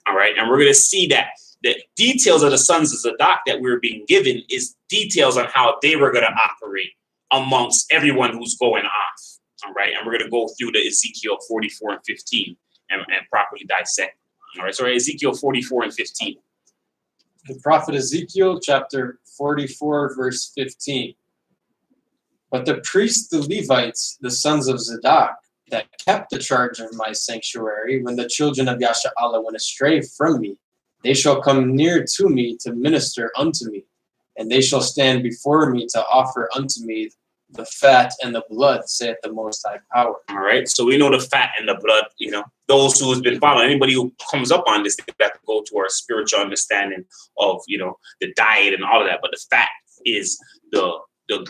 All right, and we're going to see that the details of the sons of Zadok that we're being given is details on how they were going to operate amongst everyone who's going off. All right, and we're going to go through the Ezekiel 44 and 15 and properly dissect. All right, so Ezekiel 44 and 15. The prophet Ezekiel chapter 44, verse 15. But the priests, the Levites, the sons of Zadok, that kept the charge of my sanctuary, when the children of Yasha'Allah went astray from me, they shall come near to me to minister unto me, and they shall stand before me to offer unto me the fat and the blood, saith the Most High Power. All right. So we know the fat and the blood, you know, those who has been following, anybody who comes up on this, they have to go to our spiritual understanding of, you know, the diet and all of that. But the fat is the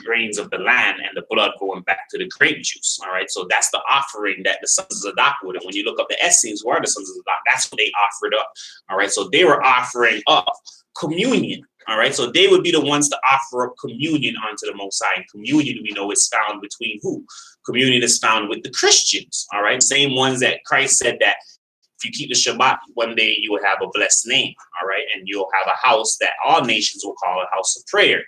grains of the land, and the blood going back to the grape juice. All right. So that's the offering that the sons of Zadok would. And when you look up the Essenes, who are the sons of Zadok, that's what they offered up. All right. So they were offering up communion. All right. So they would be the ones to offer up communion unto the Most High. And communion, we know, is found between who? Communion is found with the Christians. All right. Same ones that Christ said that if you keep the Shabbat, one day you will have a blessed name. All right. And you'll have a house that all nations will call a house of prayer.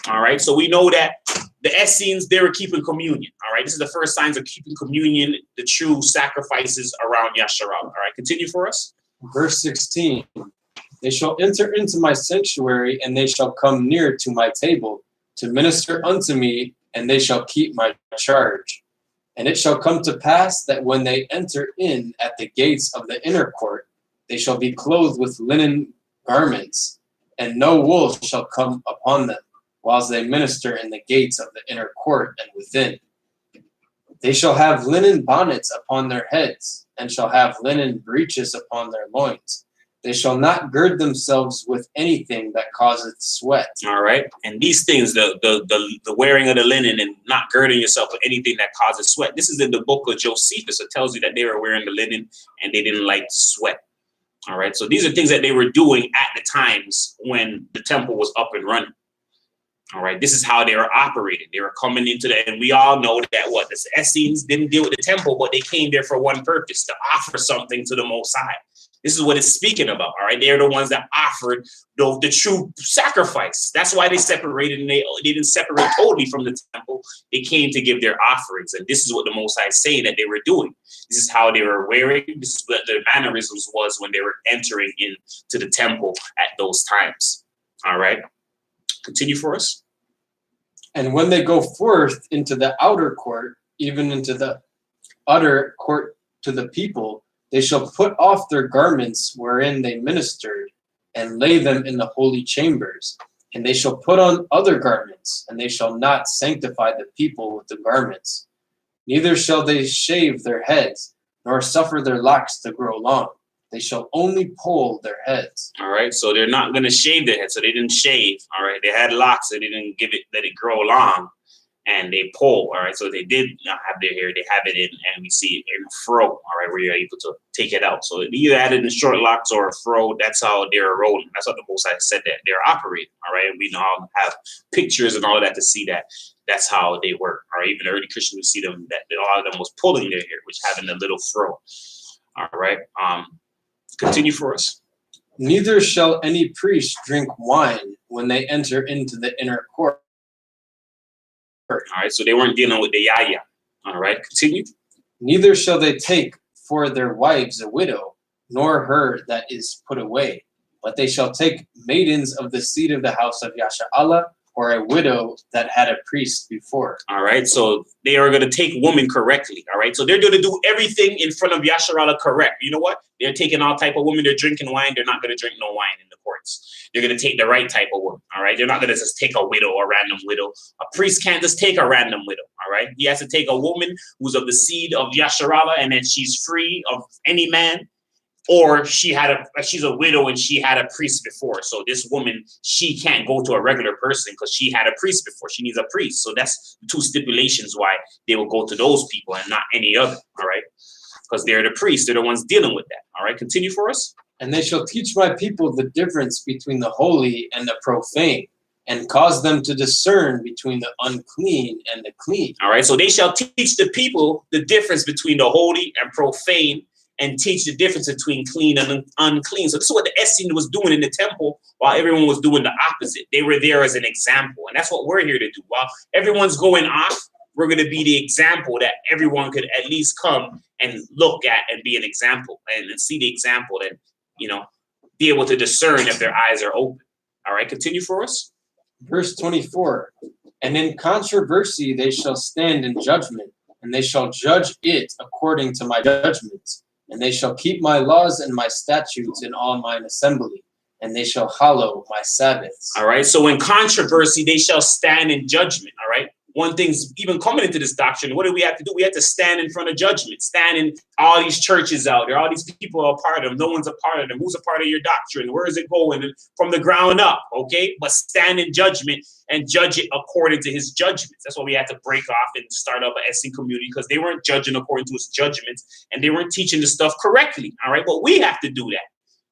All right. So we know that the Essenes, they were keeping communion. All right. This is the first signs of keeping communion, the true sacrifices around Yasharal. All right. Continue for us. Verse 16. They shall enter into my sanctuary, and they shall come near to my table to minister unto me, and they shall keep my charge. And it shall come to pass that when they enter in at the gates of the inner court, they shall be clothed with linen garments, and no wool shall come upon them, whilst they minister in the gates of the inner court and within. They shall have linen bonnets upon their heads, and shall have linen breeches upon their loins. They shall not gird themselves with anything that causeth sweat. All right. And these things, the wearing of the linen and not girding yourself with anything that causes sweat. This is in the book of Josephus. It tells you that they were wearing the linen and they didn't like sweat. All right. So these are things that they were doing at the times when the temple was up and running. All right. This is how they were operating. They were coming into the, and we all know that what the Essenes didn't deal with the temple, but they came there for one purpose, to offer something to the Most High. This is what it's speaking about. All right. They're the ones that offered the true sacrifice. That's why they separated, and they didn't separate totally from the temple. They came to give their offerings. And this is what the Most High is saying that they were doing. This is how they were wearing. This is what their mannerisms was when they were entering into the temple at those times. All right. Continue for us. And when they go forth into the outer court, even into the utter court to the people, they shall put off their garments wherein they ministered, and lay them in the holy chambers. And they shall put on other garments, and they shall not sanctify the people with the garments. Neither shall they shave their heads, nor suffer their locks to grow long. They shall only poll their heads. All right. So they're not going to shave their heads. So they didn't shave. All right. They had locks. So they didn't let it grow long. And they poll. All right. So they did not have their hair. They have it in, and we see it in a fro. All right. Where you're able to take it out. So they either had it in short locks or a fro. That's how they're rolling. That's what the Most High said that they're operating. All right. And we now have pictures and all of that to see that that's how they work. All right. Even the early Christians, we see them that a lot of them was pulling their hair, which having a little fro. All right. Continue for us. Neither shall any priest drink wine when they enter into the inner court. All right, so they weren't dealing with the yaya. All right, continue. Neither shall they take for their wives a widow, nor her that is put away, but they shall take maidens of the seed of the house of Yasha'Allah, or a widow that had a priest before. All right, so they are going to take women correctly. All right, so they're going to do everything in front of Yasharallah correct. You know what? They're taking all type of women. They're drinking wine. They're not going to drink no wine in the courts. They're going to take the right type of woman. All right, they're not going to just take a widow or random widow. A priest can't just take a random widow. All right, he has to take a woman who's of the seed of Yasharallah, and then she's free of any man. Or she's a widow and she had a priest before. So this woman, she can't go to a regular person because she had a priest before. She needs a priest. So that's the two stipulations why they will go to those people and not any other. All right. Because they're the priests. They're the ones dealing with that. All right. Continue for us. And they shall teach my people the difference between the holy and the profane, and cause them to discern between the unclean and the clean. All right. So they shall teach the people the difference between the holy and profane, and teach the difference between clean and unclean. So this is what the Essene was doing in the temple while everyone was doing the opposite. They were there as an example. And that's what we're here to do. While everyone's going off, we're going to be the example that everyone could at least come and look at and be an example and see the example and, you know, be able to discern if their eyes are open. All right, continue for us. Verse 24, and in controversy they shall stand in judgment, and they shall judge it according to my judgments. And they shall keep my laws and my statutes in all mine assembly, and they shall hallow my Sabbaths. All right. So in controversy, they shall stand in judgment. All right. one thing's even coming into this doctrine, what do we have to do? We have to stand in front of judgment, stand in all these churches out there. All these people are a part of them. No one's a part of them. Who's a part of your doctrine? Where is it going? From the ground up, okay? But stand in judgment and judge it according to his judgments. That's why we had to break off and start up a SC community, because they weren't judging according to his judgments and they weren't teaching the stuff correctly, all right? But we have to do that.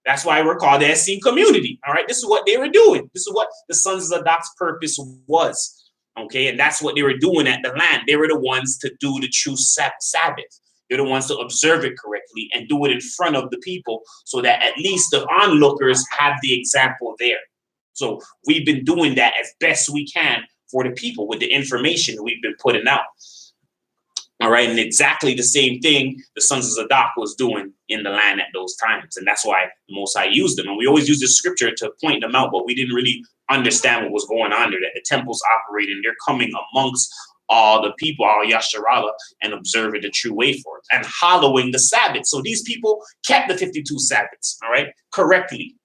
That's why we're called the SC community, all right? This is what they were doing. This is what the sons of Zadok's purpose was. Okay, and that's what they were doing at the land. They were the ones to do the true Sabbath. They're the ones to observe it correctly and do it in front of the people, so that at least the onlookers have the example there. So we've been doing that as best we can for the people with the information that we've been putting out. All right, and exactly the same thing the sons of Zadok was doing in the land at those times. And that's why the Most High used them. And we always use the scripture to point them out, but we didn't really understand what was going on there, that the temple's operating. They're coming amongst all the people, all Yasharallah, and observing the true way for it and hallowing the Sabbath. So these people kept the 52 Sabbaths, all right, correctly.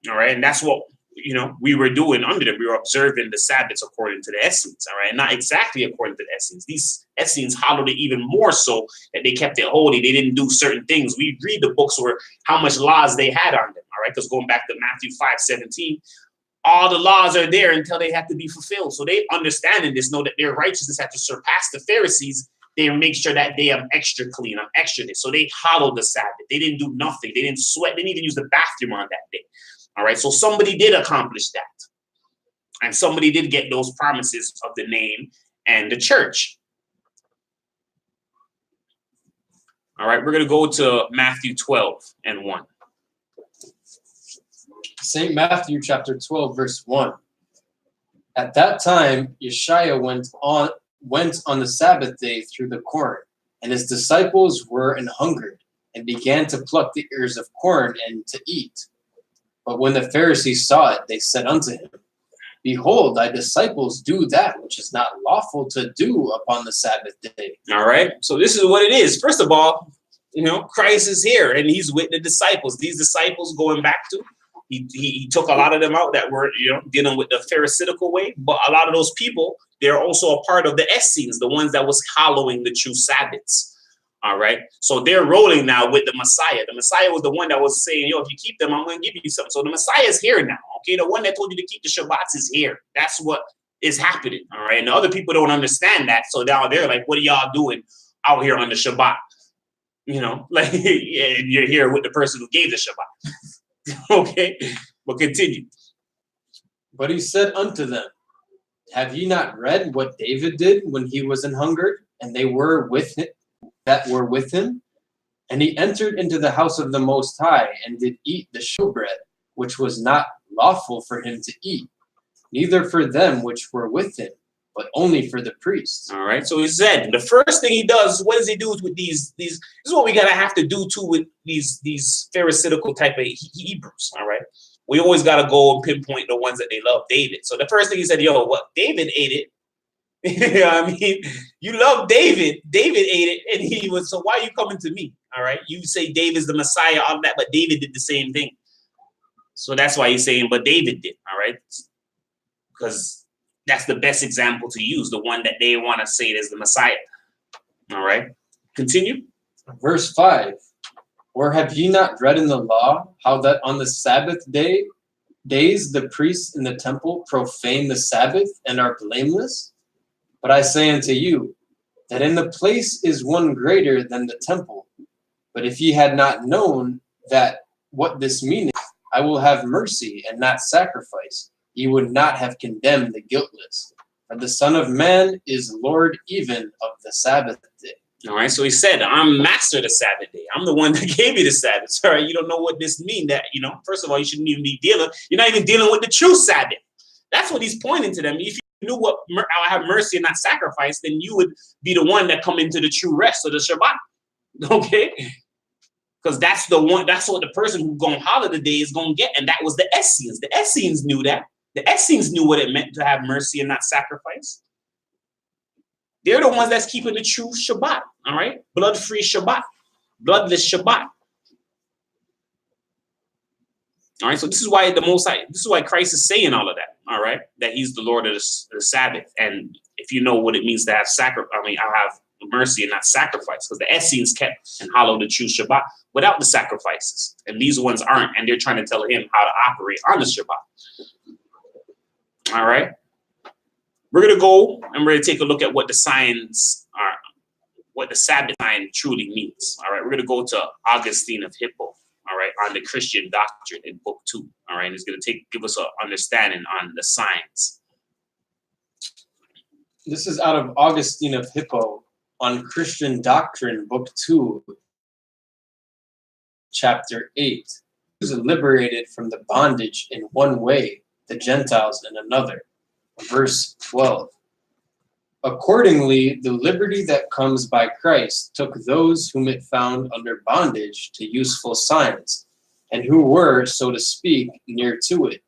All right, and that's what, you know, we were doing under them. We were observing the Sabbaths according to the Essenes, all right, not exactly according to the Essenes. These Essenes hallowed it even more so that they kept it holy. They didn't do certain things. We read the books where how much laws they had on them, all right, because going back to Matthew 5:17, all the laws are there until they have to be fulfilled. So they understanding this, know that their righteousness had to surpass the Pharisees. They make sure that they are extra clean, I'm extra this. So they hallowed the Sabbath. They didn't do nothing. They didn't sweat. They didn't even use the bathroom on that day. All right, so somebody did accomplish that. And somebody did get those promises of the name and the church. All right, we're going to go to Matthew 12:1. St. Matthew chapter 12, verse 1. At that time, Yeshua went on the Sabbath day through the corn, and his disciples were an hungered, and began to pluck the ears of corn and to eat. But when the Pharisees saw it, they said unto him, Behold, thy disciples do that which is not lawful to do upon the Sabbath day. All right, so this is what it is. First of all, you know, Christ is here and he's with the disciples. These disciples going back to, he took a lot of them out that were, you know, dealing with the Pharisaical way. But a lot of those people, they're also a part of the Essenes, the ones that was hallowing the true Sabbaths. All right. So they're rolling now with the Messiah. The Messiah was the one that was saying, yo, if you keep them, I'm going to give you something. So the Messiah is here now. Okay. The one that told you to keep the Shabbats is here. That's what is happening. All right. And the other people don't understand that. So now they're like, what are y'all doing out here on the Shabbat? You know, like you're here with the person who gave the Shabbat. Okay. But continue. But he said unto them, Have ye not read what David did when he was an hungered, and they were with him? That were with him, and he entered into the house of the Most High, and did eat the showbread, which was not lawful for him to eat, neither for them which were with him, but only for the priests. All right, so he said the first thing he does, what does he do with these? This is what we gotta have to do too with these Pharisaical type of Hebrews. All right, we always gotta go and pinpoint the ones that they love David. So the first thing he said, yo, what David ate it. You know what I mean? You love David. David ate it, and he was, so why are you coming to me? All right. You say David's the Messiah, all that, but David did the same thing. So that's why he's saying, but David did, all right? Because that's the best example to use, the one that they want to say is the Messiah. All right. Continue. Verse 5. Or have ye not read in the law how that on the Sabbath days the priests in the temple profane the Sabbath and are blameless? But I say unto you, that in the place is one greater than the temple. But if ye had not known that what this meaneth, I will have mercy and not sacrifice, ye would not have condemned the guiltless. For the Son of Man is Lord even of the Sabbath day. All right, so he said, I'm master of the Sabbath day. I'm the one that gave you the Sabbath. All right, you don't know what this means. That, you know, first of all, you shouldn't even be dealing. You're not even dealing with the true Sabbath. That's what he's pointing to them. If you knew what I have mercy and not sacrifice, then you would be the one that come into the true rest of the Shabbat. Okay? Because that's the one, that's what the person who gonna holler the day is gonna get. And that was the Essenes. The Essenes knew that. The Essenes knew what it meant to have mercy and not sacrifice. They're the ones that's keeping the true Shabbat. All right? Blood-free Shabbat. Bloodless Shabbat. All right, so this is why the Most High, this is why Christ is saying all of that. all right, that he's the Lord of the Sabbath. And if you know what it means to have I'll have mercy and not sacrifice, because the Essenes kept and hallowed the true Shabbat without the sacrifices. And these ones aren't, and they're trying to tell him how to operate on the Shabbat. All right. We're going to go and we're going to take a look at what the signs are, what the Sabbath sign truly means. All right. We're going to go to Augustine of Hippo, all right, on the Christian doctrine in book 2. All right. It's going to give us an understanding on the signs. This is out of Augustine of Hippo on Christian Doctrine, book 2, chapter 8. Who's liberated from the bondage in one way, the Gentiles in another. Verse 12. Accordingly, the liberty that comes by Christ took those whom it found under bondage to useful signs, and who were, so to speak, near to it,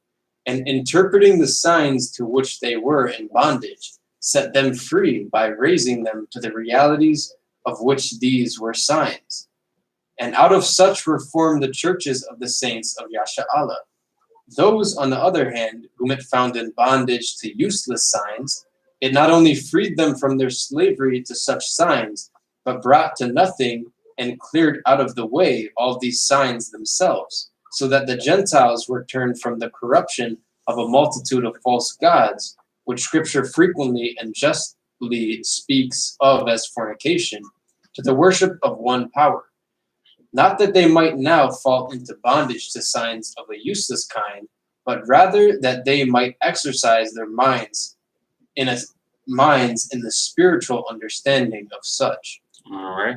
and interpreting the signs to which they were in bondage, set them free by raising them to the realities of which these were signs. And out of such were formed the churches of the saints of Yasha Allah. Those, on the other hand, whom it found in bondage to useless signs, it not only freed them from their slavery to such signs, but brought to nothing and cleared out of the way all these signs themselves, so that the Gentiles were turned from the corruption of a multitude of false gods, which Scripture frequently and justly speaks of as fornication, to the worship of one power. Not that they might now fall into bondage to signs of a useless kind, but rather that they might exercise their minds in the spiritual understanding of such. All right.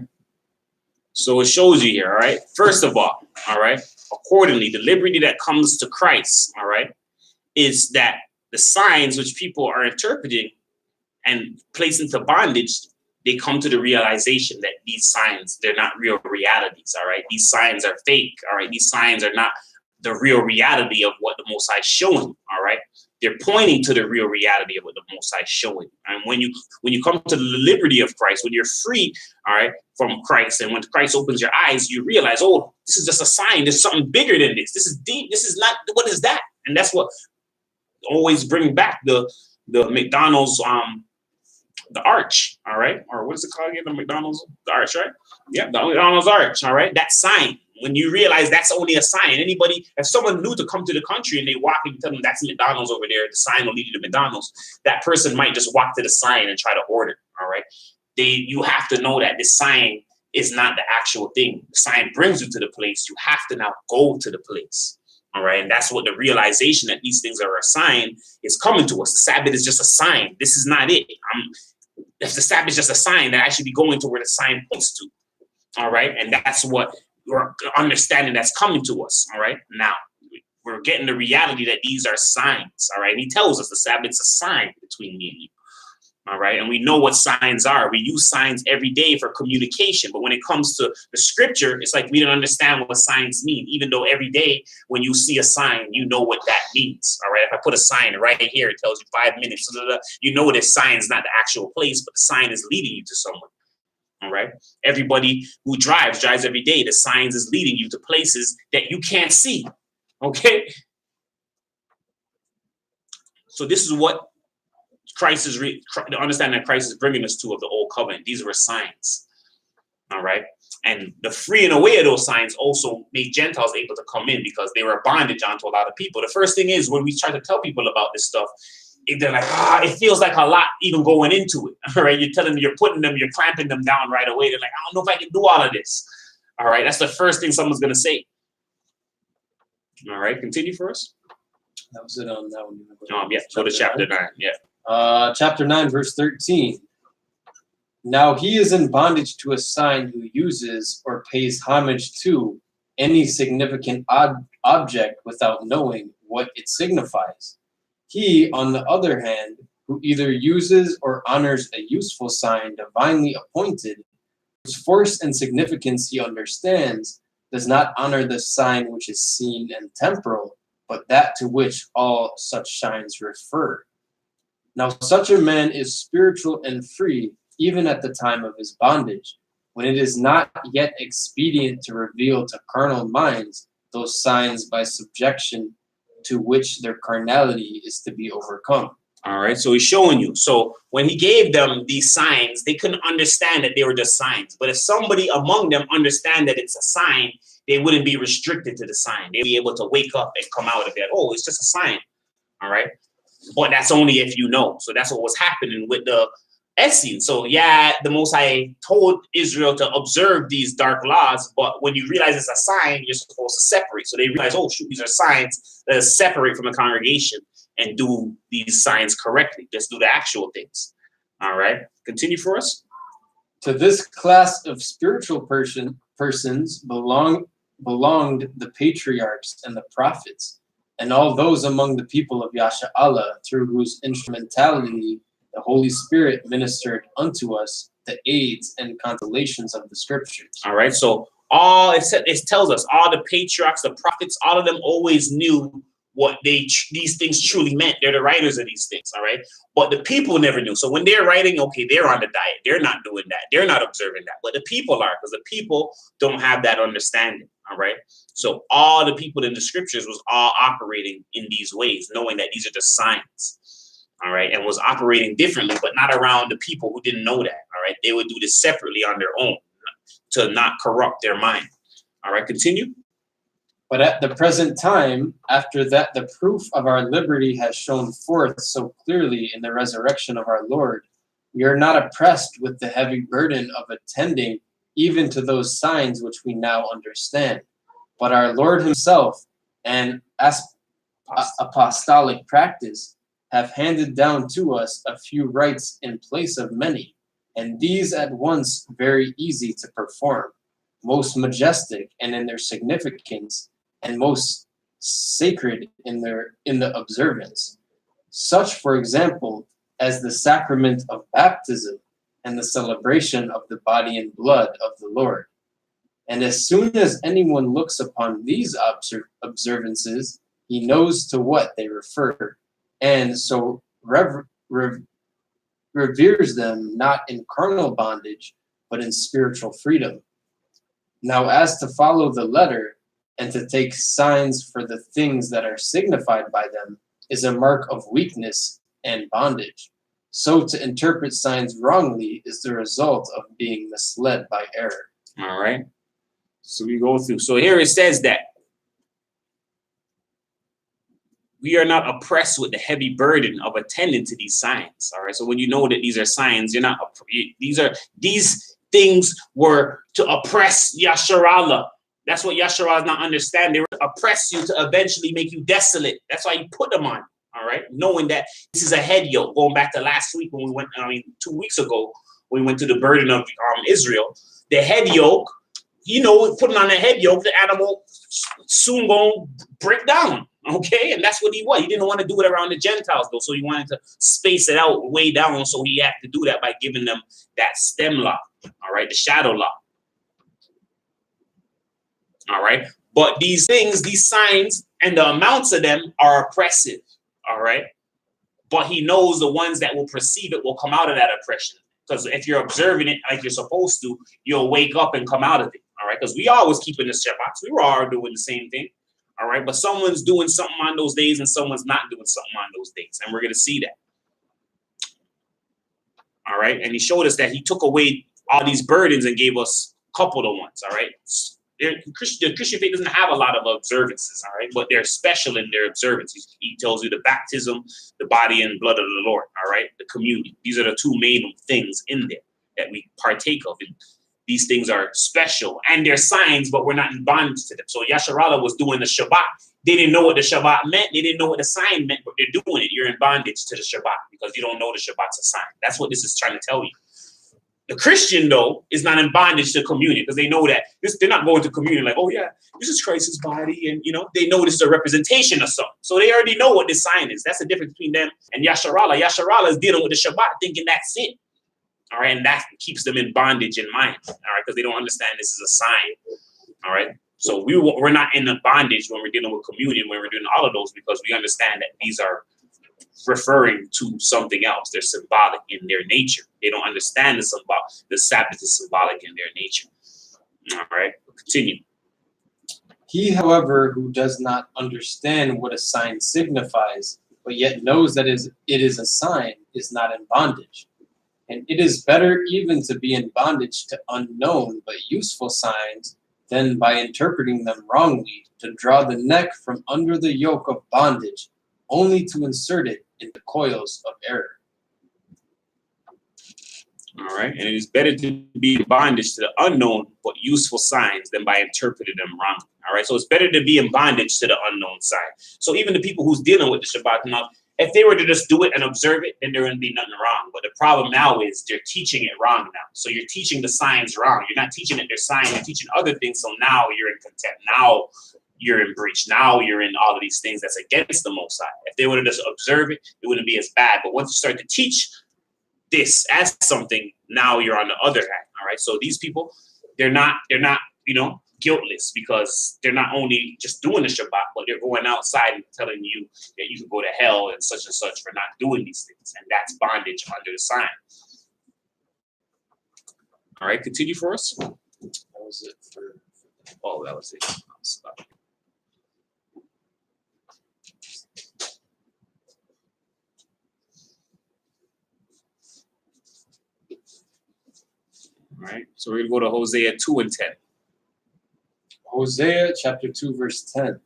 So it shows you here, all right? First of all right, accordingly, the liberty that comes to Christ, all right, is that the signs which people are interpreting and placed into bondage, they come to the realization that these signs, they're not real realities, all right? These signs are fake, all right? These signs are not the real reality of what the Most High is showing, all right? They're pointing to the real reality of what the Most High is showing. And when you come to the liberty of Christ, when you're free, all right, from Christ, and when Christ opens your eyes, you realize, oh, this is just a sign. There's something bigger than this. This is deep. This is not, what is that? And that's what always bring back the McDonald's, the arch, all right? Or what is it called again? The McDonald's, the arch, right? Yeah, the McDonald's arch, all right? That sign. When you realize that's only a sign, anybody, if someone new to come to the country and they walk and you tell them that's McDonald's over there, the sign will lead you to McDonald's, that person might just walk to the sign and try to order, all right? You have to know that this sign is not the actual thing. The sign brings you to the place. You have to now go to the place, all right? And that's what the realization that these things are a sign is coming to us. The Sabbath is just a sign. This is not it. If the Sabbath is just a sign, that I should be going to where the sign points to, all right? And that's what we're understanding that's coming to us, all right? Now, we're getting the reality that these are signs, all right? And he tells us the Sabbath's a sign between me and you, all right? And we know what signs are. We use signs every day for communication, but when it comes to the Scripture, it's like we don't understand what signs mean, even though every day when you see a sign, you know what that means, all right? If I put a sign right here, it tells you 5 minutes, you know this sign's not the actual place, but the sign is leading you to somewhere. All right. Everybody who drives every day. The signs is leading you to places that you can't see. Okay. So this is what Christ is the understanding that Christ is bringing us to of the old covenant. These were signs. All right. And the freeing away of those signs also made Gentiles able to come in because they were bondage onto a lot of people. The first thing is when we try to tell people about this stuff, they're like, it feels like a lot even going into it. All right. You're telling them, you're clamping them down right away. They're like, I don't know if I can do all of this. All right. That's the first thing someone's going to say. All right. Continue for us. That was it on that one. Yeah. Go to chapter 9. Yeah. Chapter 9, verse 13. Now he is in bondage to a sign who uses or pays homage to any significant object without knowing what it signifies. He, on the other hand, who either uses or honors a useful sign divinely appointed, whose force and significance he understands, does not honor the sign which is seen and temporal, but that to which all such signs refer. Now such a man is spiritual and free, even at the time of his bondage, when it is not yet expedient to reveal to carnal minds those signs by subjection to which their carnality is to be overcome. All right, so he's showing you. So when he gave them these signs, they couldn't understand that they were just signs. But if somebody among them understand that it's a sign, they wouldn't be restricted to the sign. They'd be able to wake up and come out of it. Oh, it's just a sign. All right. But that's only if you know. So that's what was happening with the Essenes. So yeah, the Most High told Israel to observe these dark laws, but when you realize it's a sign, you're supposed to separate. So they realize, oh shoot, these are signs that separate from the congregation and do these signs correctly. Just do the actual things. All right, continue for us. To this class of spiritual persons belonged the patriarchs and the prophets, and all those among the people of Yasha Allah, through whose instrumentality the Holy Spirit ministered unto us the aids and consolations of the scriptures. All right, so it tells us all the patriarchs, the prophets, all of them always knew what these things truly meant. They're the writers of these things, all right? But the people never knew. So when they're writing, okay, they're on the diet. They're not doing that. They're not observing that. But the people are, because the people don't have that understanding, all right? So all the people in the scriptures was all operating in these ways, knowing that these are just signs. All right, and was operating differently, but not around the people who didn't know that. All right, they would do this separately on their own to not corrupt their mind. All right, continue. But at the present time, after that the proof of our liberty has shone forth so clearly in the resurrection of our Lord, we are not oppressed with the heavy burden of attending even to those signs which we now understand. But our Lord himself and apostolic practice have handed down to us a few rites in place of many, and these at once very easy to perform, most majestic and in their significance, and most sacred in the observance. Such, for example, as the sacrament of baptism and the celebration of the body and blood of the Lord. And as soon as anyone looks upon these observances, he knows to what they refer, and so reveres them not in carnal bondage, but in spiritual freedom. Now, as to follow the letter and to take signs for the things that are signified by them is a mark of weakness and bondage. So to interpret signs wrongly is the result of being misled by error. All right. So we go through. So here it says that we are not oppressed with the heavy burden of attending to these signs. All right. So when you know that these are signs, you're not. These things were to oppress Yasharallah. That's what Yasharallah does not understand. They were to oppress you to eventually make you desolate. That's why you put them on. All right. Knowing that this is a head yoke. Going back to last week when we went, 2 weeks ago, when we went to the burden of Israel, the head yoke, putting on a head yoke, the animal soon going to break down. Okay, and that's what he was. He didn't want to do it around the Gentiles, though, so he wanted to space it out way down, so he had to do that by giving them that stem law, all right, the shadow law. All right, but these things, these signs, and the amounts of them are oppressive, all right? But he knows the ones that will perceive it will come out of that oppression, because if you're observing it like you're supposed to, you'll wake up and come out of it, all right? Because we always keeping the Shabbats. We were all doing the same thing. All right, but someone's doing something on those days and someone's not doing something on those days. And we're going to see that. All right, and he showed us that he took away all these burdens and gave us a couple of ones. All right, the Christian faith doesn't have a lot of observances. All right, but they're special in their observances. He tells you the baptism, the body and blood of the Lord. All right, the communion. These are the two main things in there that we partake of. And these things are special and they're signs, but we're not in bondage to them. So Yasharallah was doing the Shabbat. They didn't know what the Shabbat meant. They didn't know what the sign meant, but they're doing it. You're in bondage to the Shabbat because you don't know the Shabbat's a sign. That's what this is trying to tell you. The Christian, though, is not in bondage to communion because they know that they're not going to communion like, oh, yeah, this is Christ's body. And, they know this is a representation of something. So they already know what this sign is. That's the difference between them and Yasharallah. Yasharallah is dealing with the Shabbat thinking that's it. All right, and that keeps them in bondage in mind, all right, because they don't understand this is a sign, all right? So we're not in the bondage when we're dealing with communion, when we're doing all of those, because we understand that these are referring to something else. They're symbolic in their nature. They don't understand the Sabbath is symbolic in their nature, all right? Continue. He, however, who does not understand what a sign signifies, but yet knows that it is a sign, is not in bondage. And it is better even to be in bondage to unknown but useful signs than by interpreting them wrongly to draw the neck from under the yoke of bondage, only to insert it in the coils of error. All right. And it is better to be in bondage to the unknown but useful signs than by interpreting them wrongly. All right. So it's better to be in bondage to the unknown sign. So even the people who's dealing with the Shabbat now, if they were to just do it and observe it, then there wouldn't be nothing wrong. But the problem now is they're teaching it wrong now. So you're teaching the signs wrong. You're not teaching it their sign. You're teaching other things. So now you're in contempt. Now you're in breach. Now you're in all of these things that's against the Most High. If they were to just observe it, it wouldn't be as bad. But once you start to teach this as something, now you're on the other hand. All right. So these people, they're not, guiltless, because they're not only just doing the Shabbat, but they're going outside and telling you that you can go to hell and such for not doing these things. And that's bondage under the sign. All right. Continue for us. That was it for. Oh, that was it. Stop. All right, so we're going to go to Hosea 2 and 10. Hosea chapter 2, verse 10.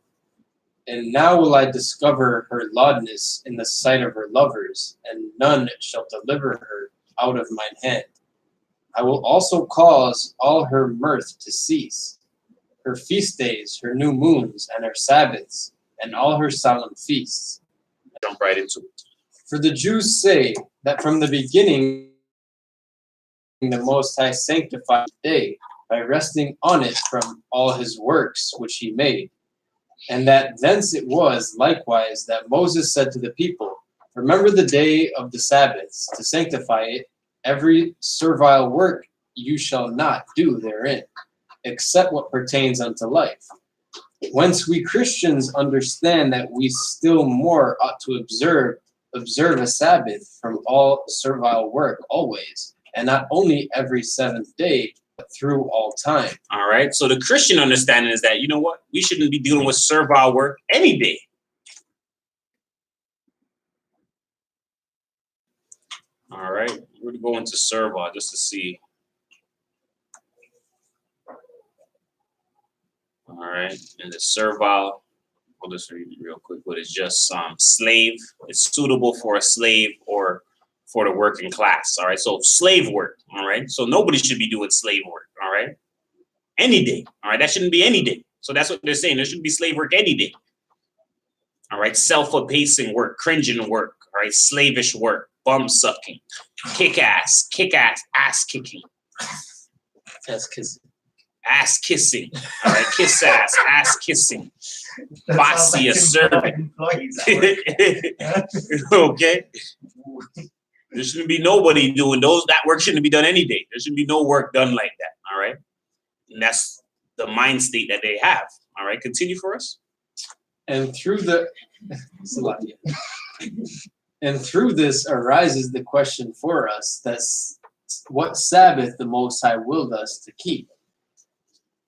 And now will I discover her laudness in the sight of her lovers, and none shall deliver her out of mine hand. I will also cause all her mirth to cease, her feast days, her new moons, and her Sabbaths, and all her solemn feasts. Jump right into it. For the Jews say that from the beginning the Most High sanctified the day by resting on it from all his works which he made. And that thence it was likewise that Moses said to the people, remember the day of the Sabbaths, to sanctify it. Every servile work you shall not do therein, except what pertains unto life. Whence we Christians understand that we still more ought to observe a Sabbath from all servile work always, and not only every seventh day, but through all time. All right. So the Christian understanding is that, you know what? We shouldn't be dealing with servile work any day. All right. We're going to go into servile just to see. All right. And the servile, we'll just read it real quick, but it's just slave. It's suitable for a slave or for the working class. All right. So slave work. All right. So nobody should be doing slave work. All right. Any day. All right. That shouldn't be any day. So that's what they're saying. There shouldn't be slave work any day. All right. Self-abasing work, cringing work. All right. Slavish work, bum sucking, kick ass, ass kicking. Ass kissing. Ass kissing. All right. Kiss ass kissing. Bossy, a servant. Okay. There shouldn't be nobody doing those. That work shouldn't be done any day. There shouldn't be no work done like that. All right. And that's the mind state that they have. All right. Continue for us. And through and through this arises the question for us, that's what Sabbath the Most High willed us to keep.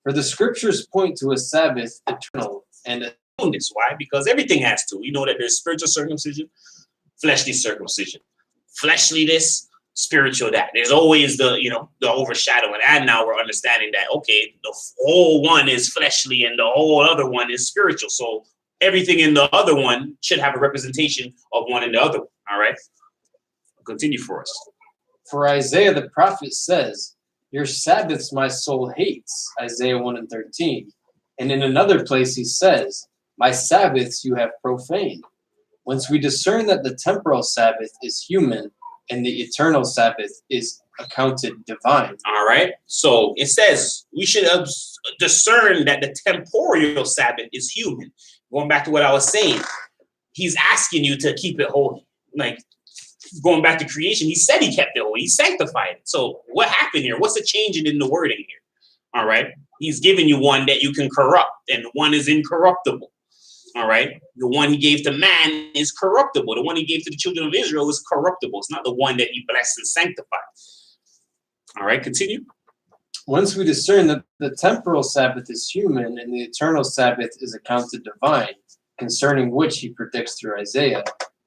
For the scriptures point to a Sabbath eternal and this. Why? Because everything has to. We know that there's spiritual circumcision, fleshly circumcision. Fleshly this, spiritual that. There's always the overshadowing. And now we're understanding that, okay, the whole one is fleshly and the whole other one is spiritual. So everything in the other one should have a representation of one in the other one. All right. Continue for us. For Isaiah the prophet says, your Sabbaths my soul hates, Isaiah 1 and 13. And in another place he says, my Sabbaths you have profaned. Whence we discern that the temporal Sabbath is human and the eternal Sabbath is accounted divine. All right. So it says we should discern that the temporal Sabbath is human. Going back to what I was saying, he's asking you to keep it holy. Like going back to creation, he said he kept it holy. He sanctified it. So what happened here? What's the changing in the wording here? All right. He's giving you one that you can corrupt, and one is incorruptible. All right. The one he gave to man is corruptible. The one he gave to the children of Israel is corruptible. It's not the one that he blessed and sanctified. All right. Continue. Once we discern that the temporal Sabbath is human and the eternal Sabbath is accounted divine, concerning which he predicts through Isaiah,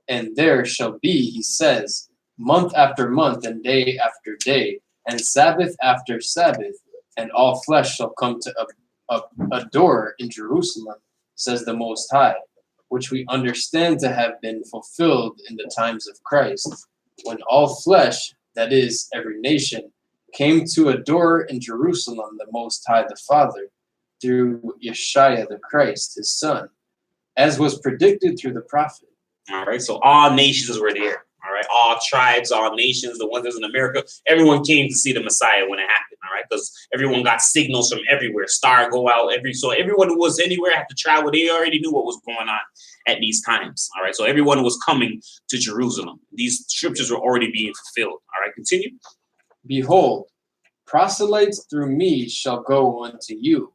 and there shall be, he says, month after month and day after day, and Sabbath after Sabbath, and all flesh shall come to adore in Jerusalem, says the Most High, which we understand to have been fulfilled in the times of Christ, when all flesh, that is, every nation, came to adore in Jerusalem the Most High the Father, through Yeshua the Christ, his Son, as was predicted through the prophet. All right, so all nations were there. All right, all tribes, all nations, the ones that's in America, everyone came to see the Messiah when it happened. All right, because everyone got signals from everywhere. Star go out so everyone who was anywhere had to travel. They already knew what was going on at these times. All right, so everyone was coming to Jerusalem. These scriptures were already being fulfilled. All right, continue. Behold, proselytes through me shall go unto you.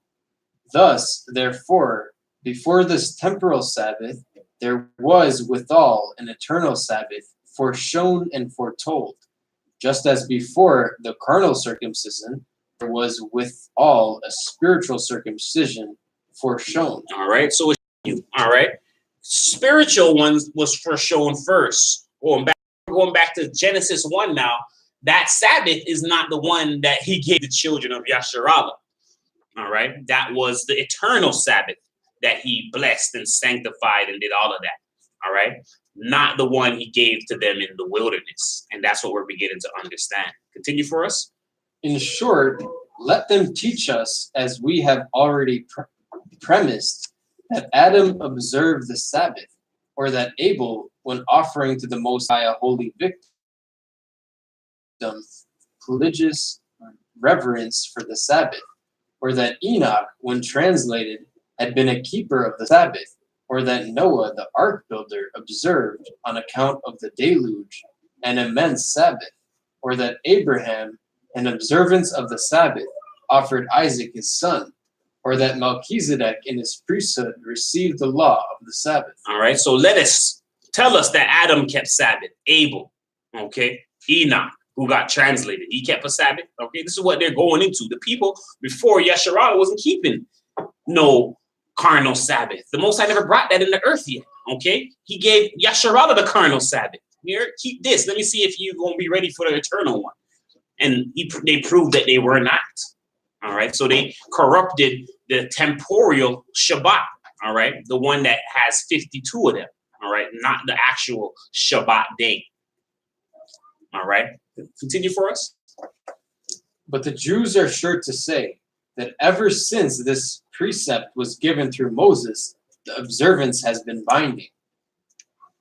Thus, therefore, before this temporal Sabbath, there was withal an eternal Sabbath, foreshown and foretold, just as before the carnal circumcision, there was withal a spiritual circumcision foreshown. All right, so all right, spiritual ones was foreshown first. Going back to Genesis 1 now, that Sabbath is not the one that he gave the children of Yasharallah. All right, that was the eternal Sabbath that he blessed and sanctified and did all of that. All right, not the one he gave to them in the wilderness. And that's what we're beginning to understand. Continue for us. In short, let them teach us, as we have already premised, that Adam observed the Sabbath, or that Abel, when offering to the Most High a holy victim, religious reverence for the Sabbath, or that Enoch, when translated, had been a keeper of the Sabbath, or that Noah, the ark builder, observed, on account of the deluge, an immense Sabbath, or that Abraham, in observance of the Sabbath, offered Isaac his son, or that Melchizedek in his priesthood received the law of the Sabbath. All right, so tell us that Adam kept Sabbath, Abel, okay, Enoch, who got translated, he kept a Sabbath. Okay, this is what they're going into. The people before Yesharah wasn't keeping no carnal Sabbath. The Most High never brought that in the earth yet. Okay, he gave Yesharah the carnal Sabbath. Here, keep this. Let me see if you're gonna be ready for the eternal one. And they proved that they were not. All right, so they corrupted the temporal Shabbat. All right, the one that has 52 of them. All right, not the actual Shabbat day. All right, continue for us. But the Jews are sure to say that ever since this precept was given through Moses, the observance has been binding.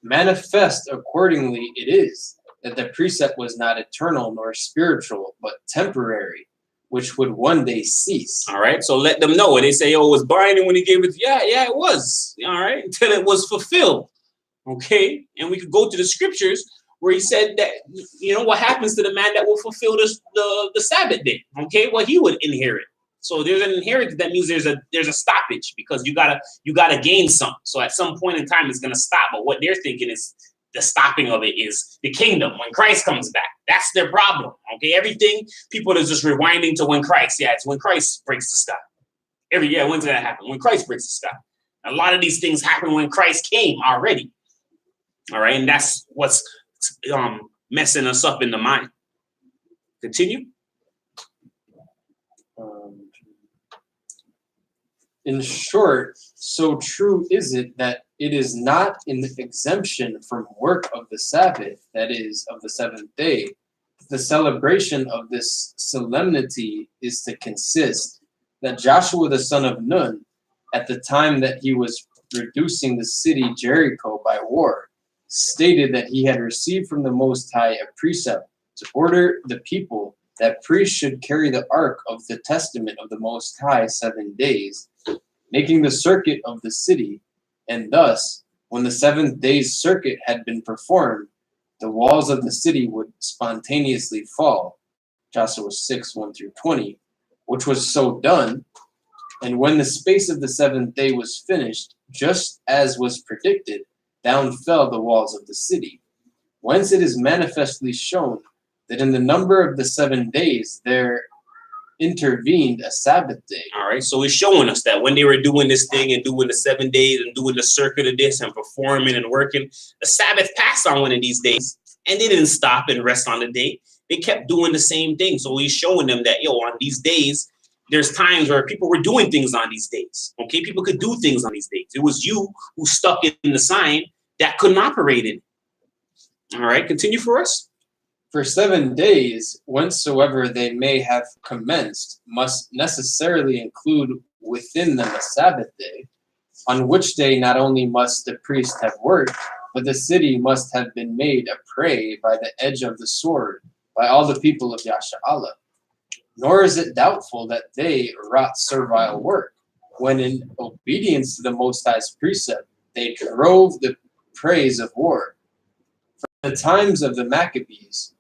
Manifest accordingly it is that the precept was not eternal nor spiritual, but temporary, which would one day cease. All right, so let them know. They say, oh, it was binding when he gave it. Yeah, it was. All right, until it was fulfilled. Okay, and we could go to the scriptures where he said that, what happens to the man that will fulfill the Sabbath day? Okay, well, he would inherit. So there's an inheritance. That means there's a stoppage, because you gotta gain some. So at some point in time, it's gonna stop. But what they're thinking is the stopping of it is the kingdom when Christ comes back. That's their problem. Okay, everything people are just rewinding to when Christ. Yeah, it's when Christ breaks the sky. When's that happen? When Christ breaks the sky. A lot of these things happen when Christ came already. All right, and that's what's messing us up in the mind. Continue. In short, so true is it that it is not in the exemption from work of the Sabbath, that is, of the seventh day. The celebration of this solemnity is to consist that Joshua the son of Nun, at the time that he was reducing the city Jericho by war, stated that he had received from the Most High a precept to order the people that priests should carry the ark of the testament of the Most High 7 days, making the circuit of the city. And thus, when the 7th day's circuit had been performed, the walls of the city would spontaneously fall. Joshua 6:1-20, which was so done. And when the space of the 7th day was finished, just as was predicted, down fell the walls of the city. Whence it is manifestly shown that in the number of the 7 days there intervened a Sabbath day. All right, so it's showing us that when they were doing this thing and doing the 7 days and doing the circuit of this and performing and working, the Sabbath passed on one of these days, and they didn't stop and rest on the day. They kept doing the same thing. So he's showing them that, on these days, there's times where people were doing things on these days. Okay, people could do things on these days. It was you who stuck in the sign that couldn't operate it. All right, continue for us. For 7 days, whensoever they may have commenced, must necessarily include within them a Sabbath day, on which day not only must the priest have worked, but the city must have been made a prey by the edge of the sword, by all the people of Yasha'Allah. Nor is it doubtful that they wrought servile work, when in obedience to the Most High's precept, they drove the praise of war. From the times of the Maccabees,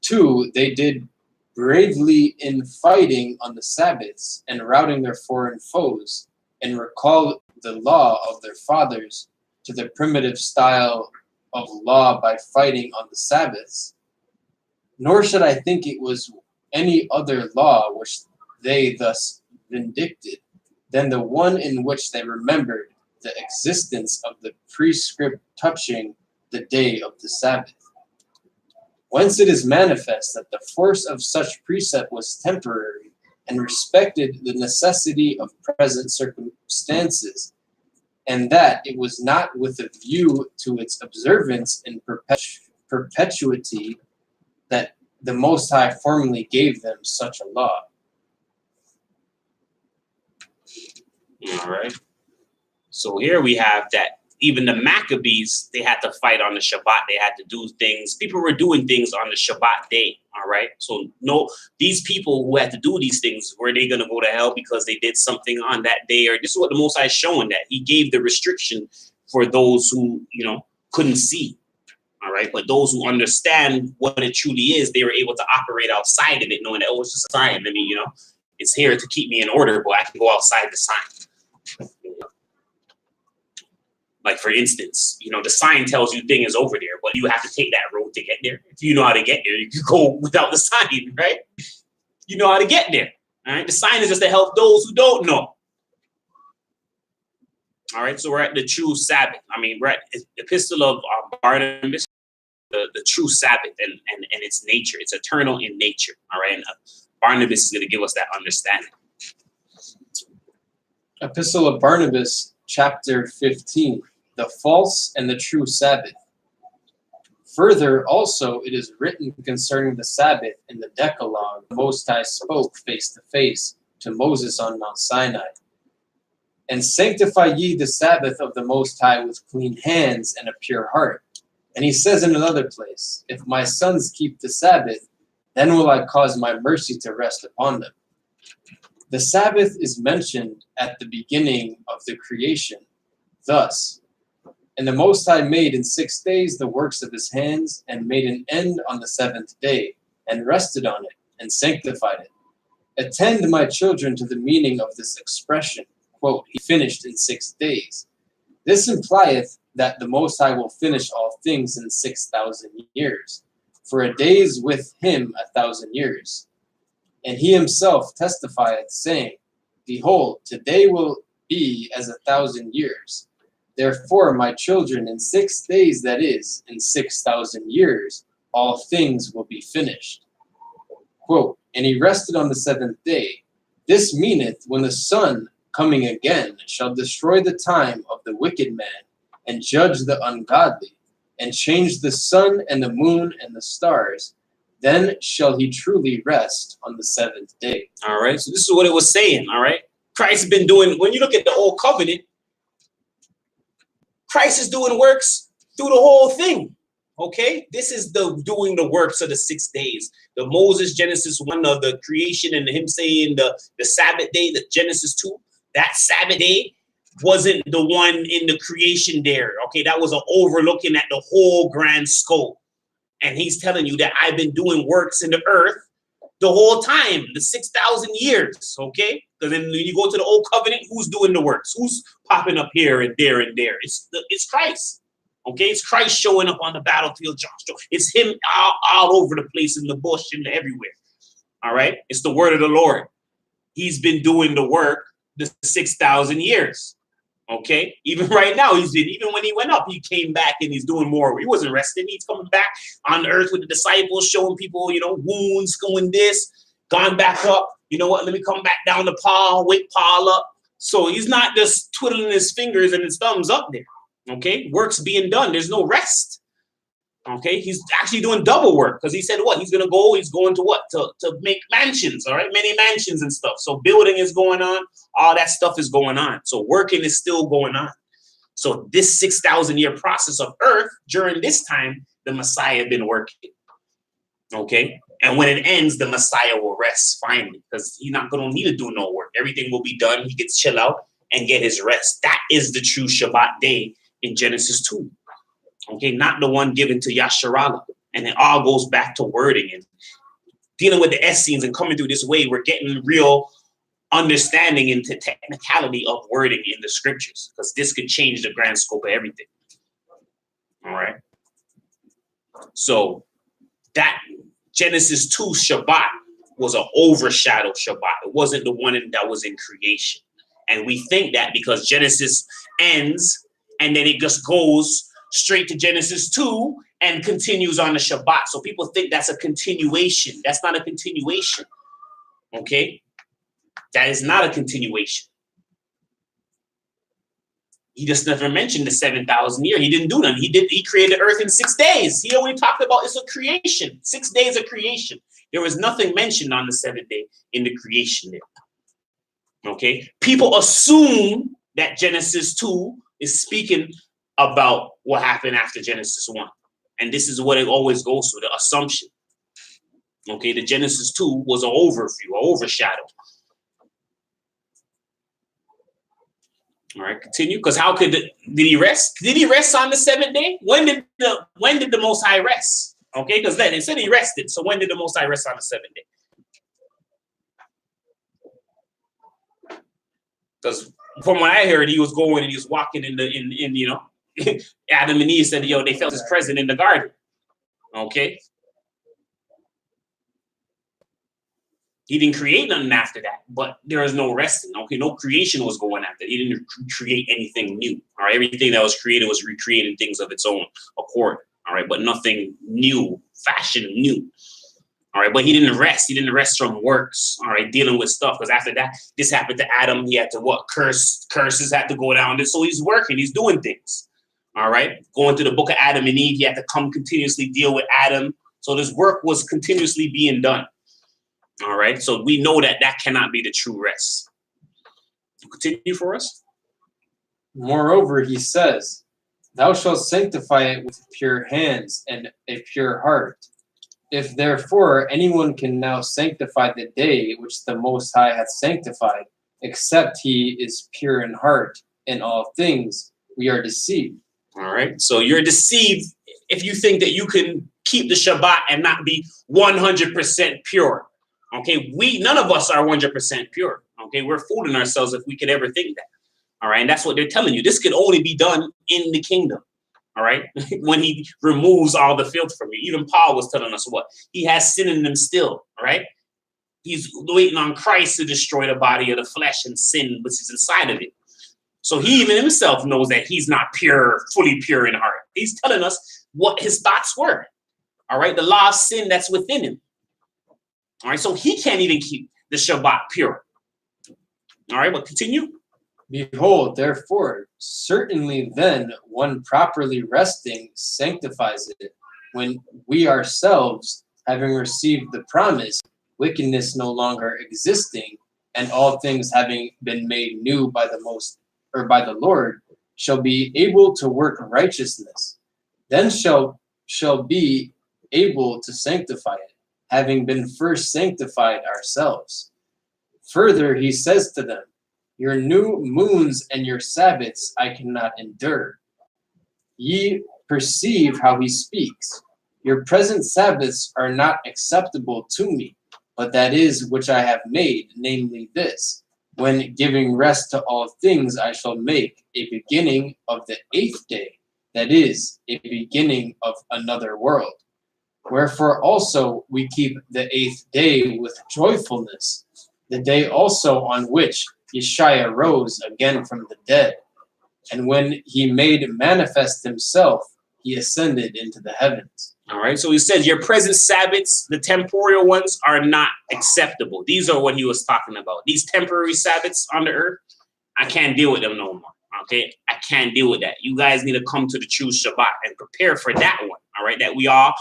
too, they did bravely in fighting on the Sabbaths and routing their foreign foes, and recalled the law of their fathers to the primitive style of law by fighting on the Sabbaths. Nor should I think it was any other law which they thus vindicted than the one in which they remembered the existence of the prescript touching the day of the Sabbath. Whence it is manifest that the force of such precept was temporary, and respected the necessity of present circumstances, and that it was not with a view to its observance in perpetuity that the Most High formerly gave them such a law. All right. So here we have that even the Maccabees, they had to fight on the Shabbat. They had to do things. People were doing things on the Shabbat day. All right. So no, these people who had to do these things, were they going to go to hell because they did something on that day? Or this is what the Most High is showing, that he gave the restriction for those who, couldn't see. All right. But those who understand what it truly is, they were able to operate outside of it, knowing that, it's just a sign. I mean, it's here to keep me in order, but I can go outside the sign. Like, for instance, the sign tells you thing is over there, but you have to take that road to get there. If you know how to get there, you can go without the sign, right? You know how to get there. All right. The sign is just to help those who don't know. All right. So we're at the true Sabbath. I mean, we're at the Epistle of Barnabas, the true Sabbath and its nature. It's eternal in nature. All right. And Barnabas is going to give us that understanding. Epistle of Barnabas, chapter 15. The false and the true Sabbath. Further, also, it is written concerning the Sabbath in the Decalogue, the Most High spoke face to face to Moses on Mount Sinai. And sanctify ye the Sabbath of the Most High with clean hands and a pure heart. And he says in another place, if my sons keep the Sabbath, then will I cause my mercy to rest upon them. The Sabbath is mentioned at the beginning of the creation. Thus, and the Most High made in 6 days the works of his hands, and made an end on the 7th day, and rested on it, and sanctified it. Attend, my children, to the meaning of this expression, quote, he finished in 6 days. This implieth that the Most High will finish all things in 6,000 years, for a day is with him 1,000 years. And he himself testifieth, saying, behold, today will be as 1,000 years. Therefore, my children, in 6 days, that is, in 6,000 years, all things will be finished. Quote, and he rested on the 7th day. This meaneth, when the sun, coming again, shall destroy the time of the wicked man, and judge the ungodly, and change the sun and the moon and the stars, then shall he truly rest on the 7th day. All right, so this is what it was saying, all right? Christ has been doing, when you look at the old covenant, Christ is doing works through the whole thing, okay? This is the doing the works of the 6 days. The Moses, Genesis 1 of the creation, and him saying the Sabbath day, the Genesis 2, that Sabbath day wasn't the one in the creation there, okay? That was an overlooking at the whole grand scope. And he's telling you that I've been doing works in the earth the whole time, the 6,000 years, okay? Because then when you go to the old covenant, who's doing the works? Who's popping up here and there and there? It's Christ, okay? It's Christ showing up on the battlefield, Joshua. It's him all over the place, in the bush and everywhere. All right. It's the word of the Lord. He's been doing the work the 6,000 years. Okay. Even right now, even when he went up, he came back and he's doing more. He wasn't resting. He's coming back on earth with the disciples, showing people, wounds, going this, gone back up. You know what? Let me come back down to Paul, wake Paul up. So he's not just twiddling his fingers and his thumbs up there. Okay. Work's being done. There's no rest. Okay, he's actually doing double work because he said what? He's going to what? To make mansions, all right? Many mansions and stuff. So building is going on. All that stuff is going on. So working is still going on. So this 6,000 year process of earth, during this time, the Messiah had been working. Okay, and when it ends, the Messiah will rest finally because he's not going to need to do no work. Everything will be done. He gets chill out and get his rest. That is the true Shabbat day in Genesis 2. Okay, not the one given to Yasharallah. And it all goes back to wording and dealing with the Essenes and coming through this way. We're getting real understanding into technicality of wording in the scriptures because this could change the grand scope of everything. All right. So that Genesis 2 Shabbat was an overshadowed Shabbat. It wasn't the one that was in creation. And we think that because Genesis ends and then it just goes straight to Genesis 2 and continues on the Shabbat. So people think that's a continuation. That's not a continuation. Okay? That is not a continuation. He just never mentioned the 7,000 year. He didn't do nothing. He created earth in 6 days. He only talked about it's a creation. 6 days of creation. There was nothing mentioned on the 7th day in the creation there. Okay? People assume that Genesis 2 is speaking about what happened after Genesis 1. And this is what it always goes to, the assumption. Okay, the Genesis 2 was an overview, an overshadow. All right, continue. Because how did he rest? Did he rest on the 7th day? When did the Most High rest? Okay, because then it said he rested. So when did the Most High rest on the 7th day? Because from what I heard, he was going and he was walking in Adam and Eve said, they felt his presence in the garden. Okay. He didn't create nothing after that, but there was no resting. Okay. No creation was going after. He didn't create anything new. All right. Everything that was created was recreating things of its own accord. All right. But nothing new, fashion new. All right. But he didn't rest. He didn't rest from works. All right. Dealing with stuff. Because after that, this happened to Adam. He had to curses had to go down. So he's working. He's doing things. All right. Going to the book of Adam and Eve. He had to come continuously deal with Adam. So this work was continuously being done. All right. So we know that cannot be the true rest. Continue for us. Moreover, he says, thou shalt sanctify it with pure hands and a pure heart. If therefore anyone can now sanctify the day which the Most High hath sanctified, except he is pure in heart in all things, we are deceived. All right. So you're deceived if you think that you can keep the Shabbat and not be 100% pure. Okay. None of us are 100% pure. Okay. We're fooling ourselves if we could ever think that. All right. And that's what they're telling you. This can only be done in the kingdom. All right. When he removes all the filth from you. Even Paul was telling us what? He has sin in him still. All right. He's waiting on Christ to destroy the body of the flesh and sin, which is inside of it. So he even himself knows that he's not pure, fully pure in heart. He's telling us what his thoughts were. All right. The law of sin that's within him. All right. So he can't even keep the Shabbat pure. All right. But continue. Behold, therefore, certainly then one properly resting sanctifies it, when we ourselves, having received the promise, wickedness no longer existing, and all things having been made new by the Lord, shall be able to work righteousness. Then shall be able to sanctify it, having been first sanctified ourselves. Further, he says to them, your new moons and your Sabbaths I cannot endure. Ye perceive how he speaks. Your present Sabbaths are not acceptable to me, but that is which I have made, namely this, when giving rest to all things I shall make a beginning of the 8th day, that is, a beginning of another world. Wherefore also we keep the 8th day with joyfulness, the day also on which Yeshua rose again from the dead. And when he made manifest himself, he ascended into the heavens. All right. So he says your present Sabbaths, the temporal ones, are not acceptable. These are what he was talking about. These temporary Sabbaths on the earth, I can't deal with them no more. Okay. I can't deal with that. You guys need to come to the true Shabbat and prepare for that one. All right. That we all,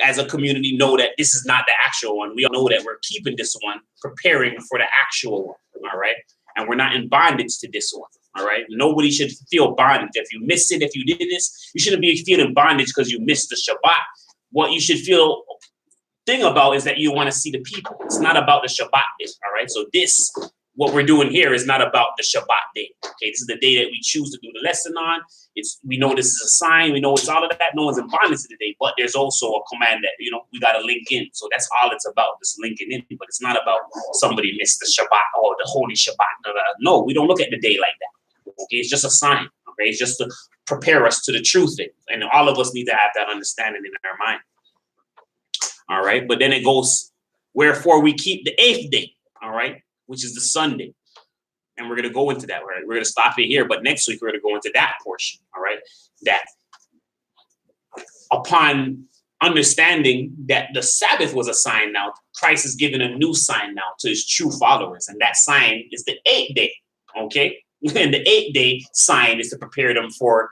as a community, know that this is not the actual one. We all know that we're keeping this one, preparing for the actual one. All right. And we're not in bondage to this one. All right. Nobody should feel bondage. If you miss it, if you did this, you shouldn't be feeling bondage because you missed the Shabbat. What you should feel thing about is that you want to see the people. It's not about the Shabbat day. All right. So this, what we're doing here is not about the Shabbat day. Okay. This is the day that we choose to do the lesson on. We know this is a sign. We know it's all of that. No one's in bondage to the day, but there's also a command that, we got to link in. So that's all it's about, just linking in. But it's not about somebody missed the Shabbat or the holy Shabbat. No, we don't look at the day like that. Okay. It's just a sign. Okay. It's just to prepare us to the true thing. And all of us need to have that understanding in our mind. All right. But then it goes, wherefore we keep the 8th day. All right. Which is the Sunday. And we're going to go into that. Right? We're going to stop it here. But next week, we're going to go into that portion. All right. That upon understanding that the Sabbath was a sign now, Christ is giving a new sign now to his true followers. And that sign is the 8th day. Okay. And the 8th day sign is to prepare them for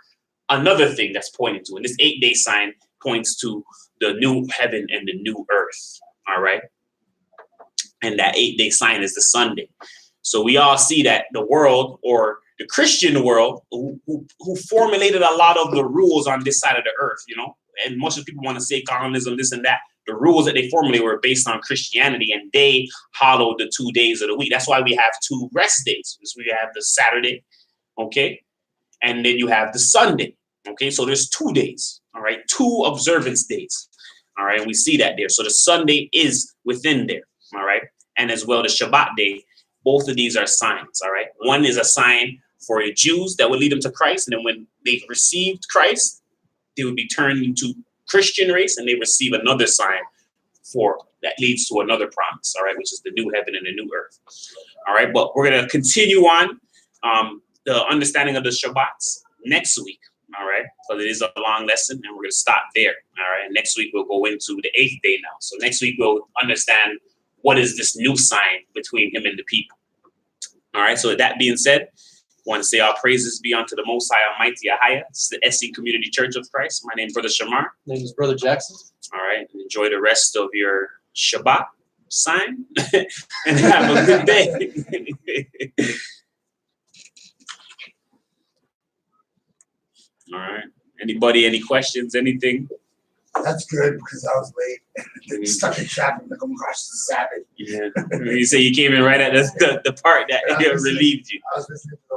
another thing that's pointing to. And this 8th day sign points to the new heaven and the new earth. All right. And that 8th day sign is the Sunday. So we all see that the world, or the Christian world, who formulated a lot of the rules on this side of the earth, and most of the people want to say communism, this and that. The rules that they formulated were based on Christianity, and they hollowed the 2 days of the week. That's why we have 2 rest days. So we have the Saturday, okay? And then you have the Sunday, okay? So there's 2 days, all right? 2 observance days, all right? And we see that there. So the Sunday is within there, all right? And as well, the Shabbat day. Both of these are signs, all right? One is a sign for the Jews that would lead them to Christ. And then when they received Christ, they would be turned into Christian race, and they receive another sign that leads to another promise, all right, which is the new heaven and the new earth. All right, but we're going to continue on the understanding of the Shabbats next week, all right, because it is a long lesson, and we're going to stop there, all right? And next week, we'll go into the 8th day now. So next week, we'll understand what is this new sign between him and the people. All right, so with that being said, I want to say our praises be unto the Most High Almighty Ahaya. This is the SC Community Church of Christ. My name is Brother Shamar. My name is Brother Jackson. All right, enjoy the rest of your Shabbat sign and have a good day. All right, anybody, any questions, anything? That's good, because I was late. Stuck in traffic. Like, oh my gosh, it's Sabbath. Yeah. You say you came in right at the part that relieved you. I was listening to